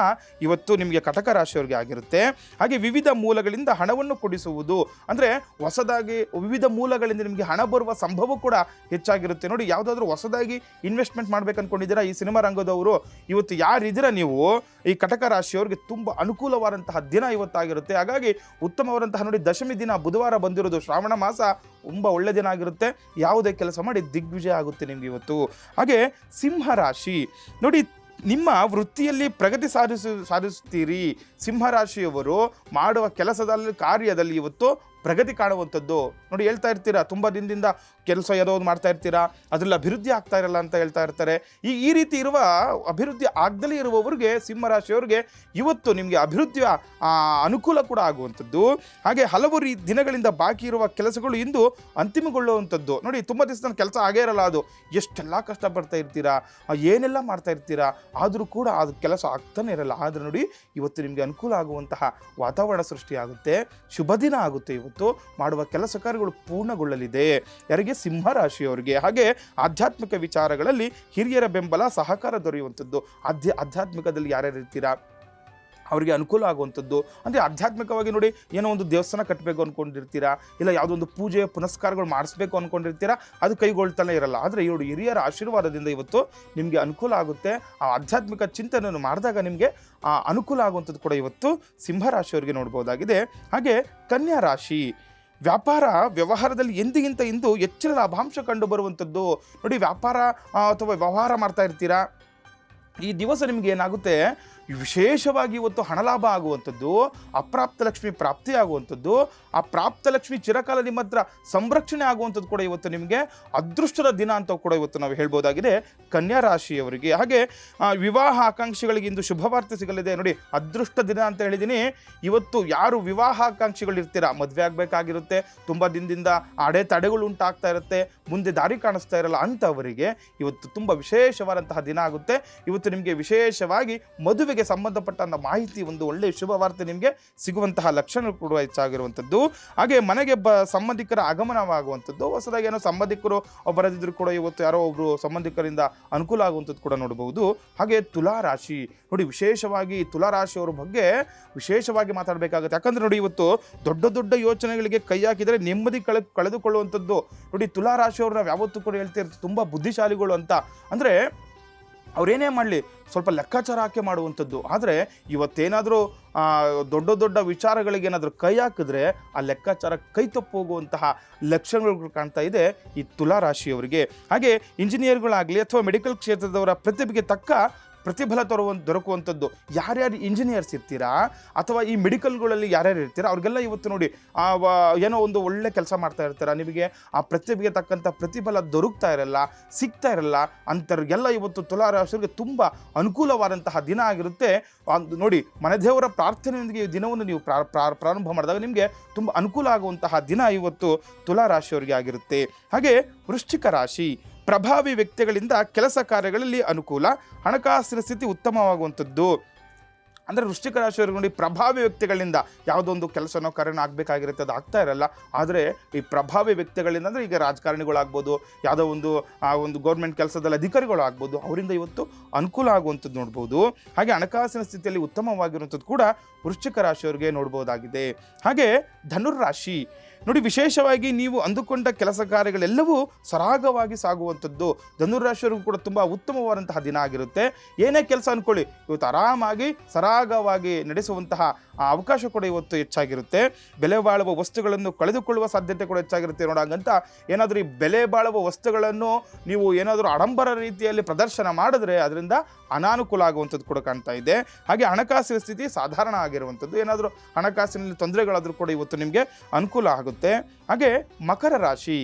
ಇವತ್ತು ನಿಮಗೆ ಕಟಕ ರಾಶಿಯವರಿಗೆ ಆಗಿರುತ್ತೆ. ಹಾಗೆ ವಿವಿಧ ಮೂಲಗಳಿಂದ ಹಣವನ್ನು ಕೊಡಿಸುವುದು, ಅಂದರೆ ಹೊಸದಾಗಿ ವಿವಿಧ ಮೂಲಗಳಿಂದ ನಿಮಗೆ ಹಣ ಬರುವ ಸಂಭವ ಕೂಡ ಹೆಚ್ಚಾಗಿರುತ್ತೆ. ನೋಡಿ ಯಾವುದಾದ್ರೂ ಹೊಸದಾಗಿ ಇನ್ವೆಸ್ಟ್ಮೆಂಟ್ ಮಾಡ್ಬೇಕು ಅಂದ್ಕೊಂಡಿದ್ದೀರಾ ಈ ಸಿನಿಮಾ ರಂಗದವರು, ಇವತ್ತು ಯಾರಿದ್ದೀರಾ ನೀವು ಈ ಕಟಕ ರಾಶಿಯವರಿಗೆ ತುಂಬ ಅನುಕೂಲವಾದಂತಹ ದಿನ ಇವತ್ತಾಗಿರುತ್ತೆ. ಹಾಗಾಗಿ ಉತ್ತಮವಾದಂತಹ ನೋಡಿ ದಶಮಿ ದಿನ ಬುಧವಾರ ಬಂದಿರೋದು, ಶ್ರಾವಣ ಮಾಸ ತುಂಬ ಒಳ್ಳೆ ದಿನ ಆಗಿರುತ್ತೆ. ಯಾವುದೇ ಕೆಲಸ ಮಾಡಿ ದಿಗ್ವಿಜಯ ಆಗುತ್ತೆ ನಿಮಗೆ ಇವತ್ತು. ಹಾಗೆ ಸಿಂಹ ರಾಶಿ. ನೋಡಿ ನಿಮ್ಮ ವೃತ್ತಿಯಲ್ಲಿ ಪ್ರಗತಿ ಸಾಧಿಸುತ್ತೀರಿ. ಸಿಂಹರಾಶಿಯವರು ಮಾಡುವ ಕೆಲಸದಲ್ಲಿ ಕಾರ್ಯದಲ್ಲಿ ಇವತ್ತು ಪ್ರಗತಿ ಕಾಣುವಂಥದ್ದು. ನೋಡಿ ಹೇಳ್ತಾ ಇರ್ತೀರಾ ತುಂಬ ದಿನದಿಂದ ಕೆಲಸ ಏನೋ ಮಾಡ್ತಾ ಇರ್ತೀರಾ, ಅದರಲ್ಲಿ ಅಭಿವೃದ್ಧಿ ಆಗ್ತಾ ಇರಲ್ಲ ಅಂತ ಹೇಳ್ತಾ ಇರ್ತಾರೆ. ಈ ರೀತಿ ಇರುವ ಅಭಿವೃದ್ಧಿ ಆಗದಲೇ ಇರುವವರಿಗೆ ಸಿಂಹರಾಶಿಯವರಿಗೆ ಇವತ್ತು ನಿಮಗೆ ಅಭಿವೃದ್ಧಿಯ ಅನುಕೂಲ ಕೂಡ ಆಗುವಂಥದ್ದು. ಹಾಗೆ ಹಲವು ದಿನಗಳಿಂದ ಬಾಕಿ ಇರುವ ಕೆಲಸಗಳು ಇಂದು ಅಂತಿಮಗೊಳ್ಳುವಂಥದ್ದು. ನೋಡಿ ತುಂಬ ದಿವಸ ಕೆಲಸ ಆಗೇ ಇರಲ್ಲ, ಅದು ಎಷ್ಟೆಲ್ಲ ಕಷ್ಟಪಡ್ತಾ ಇರ್ತೀರಾ, ಏನೆಲ್ಲ ಮಾಡ್ತಾ ಇರ್ತೀರಾ, ಆದರೂ ಕೂಡ ಅದು ಕೆಲಸ ಆಗ್ತಾನೆ ಇರಲ್ಲ. ಆದರೆ ನೋಡಿ ಇವತ್ತು ನಿಮಗೆ ಅನುಕೂಲ ಆಗುವಂತಹ ವಾತಾವರಣ ಸೃಷ್ಟಿಯಾಗುತ್ತೆ, ಶುಭ ದಿನ ಆಗುತ್ತೆ ಇವತ್ತು. ಇವತ್ತು ಮಾಡುವ ಕೆಲಸ ಕಾರ್ಯಗಳು ಪೂರ್ಣಗೊಳ್ಳಲಿದೆ. ಯಾರಿಗೆ? ಸಿಂಹ ರಾಶಿಯವರಿಗೆ. ಹಾಗೆ ಆಧ್ಯಾತ್ಮಿಕ ವಿಚಾರಗಳಲ್ಲಿ ಹಿರಿಯರ ಬೆಂಬಲ ಸಹಕಾರ ದೊರೆಯುವಂಥದ್ದು. ಆಧ್ಯಾತ್ಮಿಕದಲ್ಲಿ ಯಾರ್ಯಾರು ಇರ್ತೀರಾ ಅವರಿಗೆ ಅನುಕೂಲ ಆಗುವಂಥದ್ದು. ಅಂದರೆ ಆಧ್ಯಾತ್ಮಿಕವಾಗಿ ನೋಡಿ, ಏನೋ ಒಂದು ದೇವಸ್ಥಾನ ಕಟ್ಟಬೇಕು ಅಂದ್ಕೊಂಡಿರ್ತೀರಾ, ಇಲ್ಲ ಯಾವುದೋ ಒಂದು ಪೂಜೆ ಪುನಸ್ಕಾರಗಳು ಮಾಡಿಸ್ಬೇಕು ಅಂದ್ಕೊಂಡಿರ್ತೀರಾ, ಅದು ಕೈಗೊಳ್ತಾನೆ ಇರಲ್ಲ. ಆದರೆ ಇವರು ಹಿರಿಯರ ಆಶೀರ್ವಾದದಿಂದ ಇವತ್ತು ನಿಮಗೆ ಅನುಕೂಲ ಆಗುತ್ತೆ. ಆ ಆಧ್ಯಾತ್ಮಿಕ ಚಿಂತನೆಯನ್ನು ಮಾಡಿದಾಗ ನಿಮಗೆ ಅನುಕೂಲ ಆಗುವಂಥದ್ದು ಕೂಡ ಇವತ್ತು ಸಿಂಹರಾಶಿಯವರಿಗೆ ನೋಡ್ಬೋದಾಗಿದೆ. ಹಾಗೆ ಕನ್ಯಾ ರಾಶಿ, ವ್ಯಾಪಾರ ವ್ಯವಹಾರದಲ್ಲಿ ಎಂದಿಗಿಂತ ಇಂದು ಹೆಚ್ಚಿನ ಲಾಭಾಂಶ ಕಂಡು ಬರುವಂಥದ್ದು. ನೋಡಿ, ವ್ಯಾಪಾರ ಅಥವಾ ವ್ಯವಹಾರ ಮಾಡ್ತಾ ಇರ್ತೀರಾ, ಈ ದಿವಸ ನಿಮ್ಗೆ ಏನಾಗುತ್ತೆ, ವಿಶೇಷವಾಗಿ ಇವತ್ತು ಹಣ ಲಾಭ ಆಗುವಂಥದ್ದು, ಅಪ್ರಾಪ್ತ ಲಕ್ಷ್ಮಿ ಪ್ರಾಪ್ತಿ ಆಗುವಂಥದ್ದು, ಆ ಪ್ರಾಪ್ತ ಲಕ್ಷ್ಮಿ ಚಿರಕಾಲ ನಿಮ್ಮ ಹತ್ರ ಸಂರಕ್ಷಣೆ ಆಗುವಂಥದ್ದು ಕೂಡ ಇವತ್ತು ನಿಮಗೆ ಅದೃಷ್ಟದ ದಿನ ಅಂತ ಕೂಡ ಇವತ್ತು ನಾವು ಹೇಳ್ಬೋದಾಗಿದೆ ಕನ್ಯಾ ರಾಶಿಯವರಿಗೆ. ಹಾಗೆ ವಿವಾಹ ಆಕಾಂಕ್ಷಿಗಳಿಗೆ ಇಂದು ಶುಭವಾರ್ತೆ ಸಿಗಲಿದೆ. ನೋಡಿ, ಅದೃಷ್ಟ ದಿನ ಅಂತ ಹೇಳಿದ್ದೀನಿ. ಇವತ್ತು ಯಾರು ವಿವಾಹ ಆಕಾಂಕ್ಷಿಗಳಿರ್ತೀರಾ, ಮದುವೆ ಆಗಬೇಕಾಗಿರುತ್ತೆ, ತುಂಬ ದಿನದಿಂದ ಅಡೆತಡೆಗಳು ಉಂಟಾಗ್ತಾ ಇರುತ್ತೆ, ಮುಂದೆ ದಾರಿ ಕಾಣಿಸ್ತಾ ಇರಲ್ಲ ಅಂಥವರಿಗೆ ಇವತ್ತು ತುಂಬ ವಿಶೇಷವಾದಂತಹ ದಿನ ಆಗುತ್ತೆ. ಇವತ್ತು ನಿಮಗೆ ವಿಶೇಷವಾಗಿ ಮದುವೆಗೆ ಸಂಬಂಧಪಟ್ಟಂತ ಮಾಹಿತಿ, ಒಂದು ಒಳ್ಳೆಯ ಶುಭವಾರ್ತೆ ನಿಮಗೆ ಸಿಗುವಂತಹ ಲಕ್ಷಣ ಕೂಡ ಹೆಚ್ಚಾಗಿರುವಂಥದ್ದು. ಹಾಗೆ ಮನೆಗೆ ಸಂಬಂಧಿಕರ ಆಗಮನವಾಗುವಂಥದ್ದು. ಹೊಸದಾಗಿ ಏನೋ ಸಂಬಂಧಿಕರು ಬರದಿದ್ರು ಕೂಡ ಇವತ್ತು ಯಾರೋ ಒಬ್ಬರು ಸಂಬಂಧಿಕರಿಂದ ಅನುಕೂಲ ಆಗುವಂಥದ್ದು ಕೂಡ ನೋಡಬಹುದು. ಹಾಗೆ ತುಲಾರಾಶಿ, ನೋಡಿ ವಿಶೇಷವಾಗಿ ತುಲಾರಾಶಿಯವರ ಬಗ್ಗೆ ವಿಶೇಷವಾಗಿ ಮಾತಾಡಬೇಕಾಗುತ್ತೆ. ಯಾಕಂದರೆ ನೋಡಿ, ಇವತ್ತು ದೊಡ್ಡ ದೊಡ್ಡ ಯೋಚನೆಗಳಿಗೆ ಕೈ ಹಾಕಿದರೆ ನೆಮ್ಮದಿ ಕಳೆದುಕೊಳ್ಳುವಂಥದ್ದು. ನೋಡಿ, ತುಲಾರಾಶಿಯವ್ರು ನಾವು ಯಾವತ್ತೂ ಕೂಡ ಹೇಳ್ತಿರ್ತೀವಿ ತುಂಬ ಬುದ್ಧಿಶಾಲಿಗಳು ಅಂತ. ಅಂದರೆ ಅವ್ರೇನೇ ಮಾಡಲಿ ಸ್ವಲ್ಪ ಲೆಕ್ಕಾಚಾರ ಹಾಕಿ ಮಾಡುವಂಥದ್ದು. ಆದರೆ ಇವತ್ತೇನಾದರೂ ದೊಡ್ಡ ದೊಡ್ಡ ವಿಚಾರಗಳಿಗೆ ಏನಾದರೂ ಕೈ ಹಾಕಿದ್ರೆ ಆ ಲೆಕ್ಕಾಚಾರ ಕೈ ತಪ್ಪೋಗುವಂತಹ ಲಕ್ಷಣಗಳು ಕಾಣ್ತಾ ಇದೆ ಈ ತುಲಾರಾಶಿಯವರಿಗೆ. ಹಾಗೆ ಇಂಜಿನಿಯರ್ಗಳಾಗಲಿ ಅಥವಾ ಮೆಡಿಕಲ್ ಕ್ಷೇತ್ರದವರ ಪ್ರತಿಭೆಗೆ ತಕ್ಕ ಪ್ರತಿಫಲ ದೊರಕುವಂಥದ್ದು. ಯಾರ್ಯಾರು ಇಂಜಿನಿಯರ್ಸ್ ಇರ್ತೀರಾ ಅಥವಾ ಈ ಮೆಡಿಕಲ್ಗಳಲ್ಲಿ ಯಾರ್ಯಾರು ಇರ್ತೀರಾ ಅವ್ರಿಗೆಲ್ಲ ಇವತ್ತು ನೋಡಿ ಏನೋ ಒಂದು ಒಳ್ಳೆ ಕೆಲಸ ಮಾಡ್ತಾ ಇರ್ತೀರ, ನಿಮಗೆ ಆ ಪ್ರತಿಭೆಗೆ ತಕ್ಕಂಥ ಪ್ರತಿಫಲ ದೊರಕ್ತಾ ಇರಲ್ಲ, ಸಿಗ್ತಾ ಇರಲ್ಲ ಅಂಥವ್ರಿಗೆಲ್ಲ ಇವತ್ತು ತುಲಾರಾಶಿಯವರಿಗೆ ತುಂಬ ಅನುಕೂಲವಾದಂತಹ ದಿನ ಆಗಿರುತ್ತೆ. ನೋಡಿ, ಮನೆದೇವರ ಪ್ರಾರ್ಥನೆಯೊಂದಿಗೆ ಈ ದಿನವನ್ನು ನೀವು ಪ್ರಾರಂಭ ಮಾಡಿದಾಗ ನಿಮಗೆ ತುಂಬ ಅನುಕೂಲ ಆಗುವಂತಹ ದಿನ ಇವತ್ತು ತುಲಾರಾಶಿಯವರಿಗೆ ಆಗಿರುತ್ತೆ. ಹಾಗೆ ವೃಶ್ಚಿಕ ರಾಶಿ, ಪ್ರಭಾವಿ ವ್ಯಕ್ತಿಗಳಿಂದ ಕೆಲಸ ಕಾರ್ಯಗಳಲ್ಲಿ ಅನುಕೂಲ, ಹಣಕಾಸಿನ ಸ್ಥಿತಿ ಉತ್ತಮವಾಗುವಂಥದ್ದು. ಅಂದರೆ ವೃಶ್ಚಿಕ ರಾಶಿಯವ್ರಿಗೆ ನೋಡಿ, ಪ್ರಭಾವಿ ವ್ಯಕ್ತಿಗಳಿಂದ ಯಾವುದೋ ಒಂದು ಕೆಲಸನೋ ಕಾರ್ಯನೋ ಆಗಬೇಕಾಗಿರುತ್ತೆ, ಅದು ಆಗ್ತಾ ಇರಲ್ಲ. ಆದರೆ ಈ ಪ್ರಭಾವಿ ವ್ಯಕ್ತಿಗಳಿಂದ ಅಂದರೆ ಈಗ ರಾಜಕಾರಣಿಗಳಾಗ್ಬೋದು, ಯಾವುದೋ ಒಂದು ಗೌರ್ಮೆಂಟ್ ಕೆಲಸದಲ್ಲಿ ಅಧಿಕಾರಿಗಳು ಆಗ್ಬೋದು, ಅವರಿಂದ ಇವತ್ತು ಅನುಕೂಲ ಆಗುವಂಥದ್ದು ನೋಡ್ಬೋದು. ಹಾಗೆ ಹಣಕಾಸಿನ ಸ್ಥಿತಿಯಲ್ಲಿ ಉತ್ತಮವಾಗಿರುವಂಥದ್ದು ಕೂಡ ವೃಶ್ಚಿಕ ರಾಶಿಯವರಿಗೆ ನೋಡ್ಬೋದಾಗಿದೆ. ಹಾಗೆ ಧನುರ್ರಾಶಿ, ನೋಡಿ ವಿಶೇಷವಾಗಿ ನೀವು ಅಂದುಕೊಂಡ ಕೆಲಸ ಕಾರ್ಯಗಳೆಲ್ಲವೂ ಸರಾಗವಾಗಿ ಸಾಗುವಂಥದ್ದು. ಧನುರಾಶಿಯವರಿಗೂ ಕೂಡ ತುಂಬ ಉತ್ತಮವಾದಂತಹ ದಿನ ಆಗಿರುತ್ತೆ. ಏನೇ ಕೆಲಸ ಅಂದ್ಕೊಳ್ಳಿ, ಇವತ್ತು ಆರಾಮಾಗಿ ಸರಾಗವಾಗಿ ನಡೆಸುವಂತಹ ಅವಕಾಶ ಕೂಡ ಇವತ್ತು ಹೆಚ್ಚಾಗಿರುತ್ತೆ. ಬೆಲೆ ಬಾಳುವ ವಸ್ತುಗಳನ್ನು ಕಳೆದುಕೊಳ್ಳುವ ಸಾಧ್ಯತೆ ಕೂಡ ಹೆಚ್ಚಾಗಿರುತ್ತೆ. ನೋಡಂಗಂತ ಏನಾದರೂ ಈ ಬೆಲೆ ಬಾಳುವ ವಸ್ತುಗಳನ್ನು ನೀವು ಏನಾದರೂ ಆಡಂಬರ ರೀತಿಯಲ್ಲಿ ಪ್ರದರ್ಶನ ಮಾಡಿದ್ರೆ ಅದರಿಂದ ಅನಾನುಕೂಲ ಆಗುವಂಥದ್ದು ಕೂಡ ಕಾಣ್ತಾ ಇದೆ. ಹಾಗೆ ಹಣಕಾಸಿನ ಸ್ಥಿತಿ ಸಾಧಾರಣ ಆಗಿರುವಂಥದ್ದು. ಏನಾದರೂ ಹಣಕಾಸಿನಲ್ಲಿ ತೊಂದರೆಗಳಾದರೂ ಕೂಡ ಇವತ್ತು ನಿಮಗೆ ಅನುಕೂಲ ಆಗುತ್ತೆ. ಹಾಗೆ ಮಕರ ರಾಶಿ,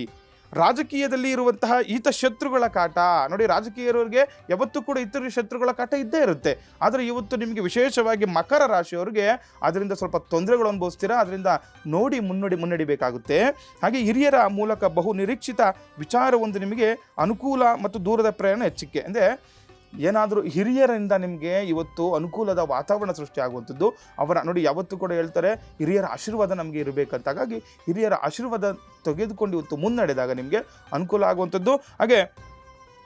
ರಾಜಕೀಯದಲ್ಲಿ ಇರುವಂತಹ ಈತ ಶತ್ರುಗಳ ಕಾಟ. ನೋಡಿ, ರಾಜಕೀಯರವರಿಗೆ ಯಾವತ್ತೂ ಕೂಡ ಇತರ ಶತ್ರುಗಳ ಕಾಟ ಇದ್ದೇ ಇರುತ್ತೆ. ಆದರೆ ಇವತ್ತು ನಿಮಗೆ ವಿಶೇಷವಾಗಿ ಮಕರ ರಾಶಿಯವರಿಗೆ ಅದರಿಂದ ಸ್ವಲ್ಪ ತೊಂದರೆಗಳು ಅನುಭವಿಸ್ತೀರಾ, ಅದರಿಂದ ನೋಡಿ ಮುನ್ನಡಿಬೇಕಾಗುತ್ತೆ. ಹಾಗೆ ಹಿರಿಯರ ಮೂಲಕ ಬಹು ನಿರೀಕ್ಷಿತ ವಿಚಾರವೊಂದು ನಿಮಗೆ ಅನುಕೂಲ ಮತ್ತು ದೂರದ ಪ್ರಯಾಣ ಹೆಚ್ಚಿಕೆ. ಅಂದರೆ ಏನಾದರೂ ಹಿರಿಯರಿಂದ ನಿಮಗೆ ಇವತ್ತು ಅನುಕೂಲದ ವಾತಾವರಣ ಸೃಷ್ಟಿ ಆಗುವಂಥದ್ದು. ಅವರ ನೋಡಿ ಯಾವತ್ತೂ ಕೂಡ ಹೇಳ್ತಾರೆ ಹಿರಿಯರ ಆಶೀರ್ವಾದ ನಮಗೆ ಇರಬೇಕಂತ. ಹಾಗಾಗಿ ಹಿರಿಯರ ಆಶೀರ್ವಾದ ತೆಗೆದುಕೊಂಡು ಇವತ್ತು ಮುನ್ನಡೆದಾಗ ನಿಮಗೆ ಅನುಕೂಲ ಆಗುವಂಥದ್ದು. ಹಾಗೆ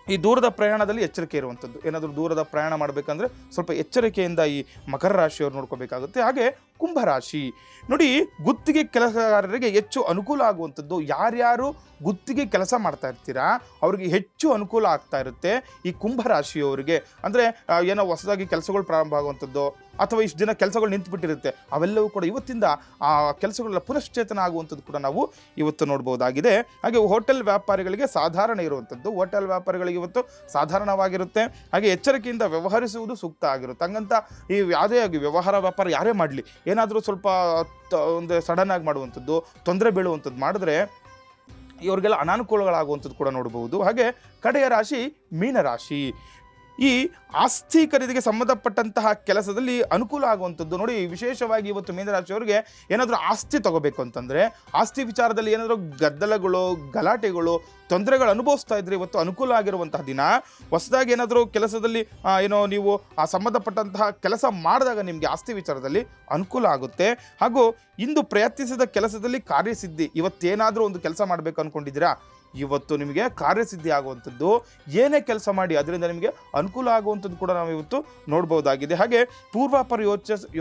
ಈ ದೂರದ ಪ್ರಯಾಣದಲ್ಲಿ ಎಚ್ಚರಿಕೆ ಇರುವಂಥದ್ದು. ಏನಾದರೂ ದೂರದ ಪ್ರಯಾಣ ಮಾಡಬೇಕಂದ್ರೆ ಸ್ವಲ್ಪ ಎಚ್ಚರಿಕೆಯಿಂದ ಈ ಮಕರ ರಾಶಿಯವರು ನೋಡ್ಕೋಬೇಕಾಗುತ್ತೆ. ಹಾಗೆ ಕುಂಭರಾಶಿ, ನೋಡಿ ಗುತ್ತಿಗೆ ಕೆಲಸಗಾರರಿಗೆ ಹೆಚ್ಚು ಅನುಕೂಲ ಆಗುವಂಥದ್ದು. ಯಾರ್ಯಾರು ಗುತ್ತಿಗೆ ಕೆಲಸ ಮಾಡ್ತಾ ಇರ್ತೀರಾ ಅವ್ರಿಗೆ ಹೆಚ್ಚು ಅನುಕೂಲ ಆಗ್ತಾ ಇರುತ್ತೆ ಈ ಕುಂಭರಾಶಿಯವರಿಗೆ. ಅಂದರೆ ಏನೋ ಹೊಸದಾಗಿ ಕೆಲಸಗಳು ಪ್ರಾರಂಭ ಆಗುವಂಥದ್ದು ಅಥವಾ ಇಷ್ಟು ದಿನ ಕೆಲಸಗಳು ನಿಂತುಬಿಟ್ಟಿರುತ್ತೆ, ಅವೆಲ್ಲವೂ ಕೂಡ ಇವತ್ತಿಂದ ಆ ಕೆಲಸಗಳೆಲ್ಲ ಪುನಶ್ಚೇತನ ಆಗುವಂಥದ್ದು ಕೂಡ ನಾವು ಇವತ್ತು ನೋಡ್ಬೋದಾಗಿದೆ. ಹಾಗೆ ಹೋಟೆಲ್ ವ್ಯಾಪಾರಿಗಳಿಗೆ ಸಾಧಾರಣ ಇರುವಂಥದ್ದು. ಹೋಟೆಲ್ ವ್ಯಾಪಾರಿಗಳಿಗೆ ಇವತ್ತು ಸಾಧಾರಣವಾಗಿರುತ್ತೆ. ಹಾಗೆ ಎಚ್ಚರಿಕೆಯಿಂದ ವ್ಯವಹರಿಸುವುದು ಸೂಕ್ತ ಆಗಿರುತ್ತೆ. ಹಂಗಂತ ಈ ಯಾವುದೇ ಆಗಿ ವ್ಯಾಪಾರ ಯಾರೇ ಮಾಡಲಿ ಏನಾದರೂ ಸ್ವಲ್ಪ ಒಂದು ಸಡನ್ ಆಗಿ ಮಾಡುವಂಥದ್ದು, ತೊಂದರೆ ಬೀಳುವಂಥದ್ದು ಮಾಡಿದ್ರೆ ಇವ್ರಿಗೆಲ್ಲ ಅನಾನುಕೂಲಗಳಾಗುವಂಥದ್ದು ಕೂಡ ನೋಡಬಹುದು. ಹಾಗೆ ಕಡೆಯ ರಾಶಿ ಮೀನರಾಶಿ, ಈ ಆಸ್ತಿ ಖರೀದಿಗೆ ಸಂಬಂಧಪಟ್ಟಂತಹ ಕೆಲಸದಲ್ಲಿ ಅನುಕೂಲ ಆಗುವಂಥದ್ದು. ನೋಡಿ, ವಿಶೇಷವಾಗಿ ಇವತ್ತು ಮೀನರಾಶಿಯವರಿಗೆ ಏನಾದರೂ ಆಸ್ತಿ ತಗೋಬೇಕು ಅಂತಂದರೆ, ಆಸ್ತಿ ವಿಚಾರದಲ್ಲಿ ಏನಾದರೂ ಗದ್ದಲಗಳು, ಗಲಾಟೆಗಳು, ತೊಂದರೆಗಳು ಅನುಭವಿಸ್ತಾ ಇದ್ರೆ ಇವತ್ತು ಅನುಕೂಲ ಆಗಿರುವಂತಹ ದಿನ. ಹೊಸದಾಗಿ ಏನಾದರೂ ಕೆಲಸದಲ್ಲಿ ನೀವು ಆ ಸಂಬಂಧಪಟ್ಟಂತಹ ಕೆಲಸ ಮಾಡಿದಾಗ ನಿಮಗೆ ಆಸ್ತಿ ವಿಚಾರದಲ್ಲಿ ಅನುಕೂಲ ಆಗುತ್ತೆ. ಹಾಗೂ ಇಂದು ಪ್ರಯತ್ನಿಸಿದ ಕೆಲಸದಲ್ಲಿ ಕಾರ್ಯಸಿದ್ಧಿ. ಇವತ್ತೇನಾದರೂ ಒಂದು ಕೆಲಸ ಮಾಡಬೇಕು ಅಂದ್ಕೊಂಡಿದ್ದೀರಾ, ಇವತ್ತು ನಿಮಗೆ ಕಾರ್ಯಸಿದ್ಧಿ ಆಗುವಂಥದ್ದು. ಏನೇ ಕೆಲಸ ಮಾಡಿ ಅದರಿಂದ ನಿಮಗೆ ಅನುಕೂಲ ಆಗುವಂಥದ್ದು ಕೂಡ ನಾವು ಇವತ್ತು ನೋಡ್ಬೋದಾಗಿದೆ. ಹಾಗೆ ಪೂರ್ವಾಪರ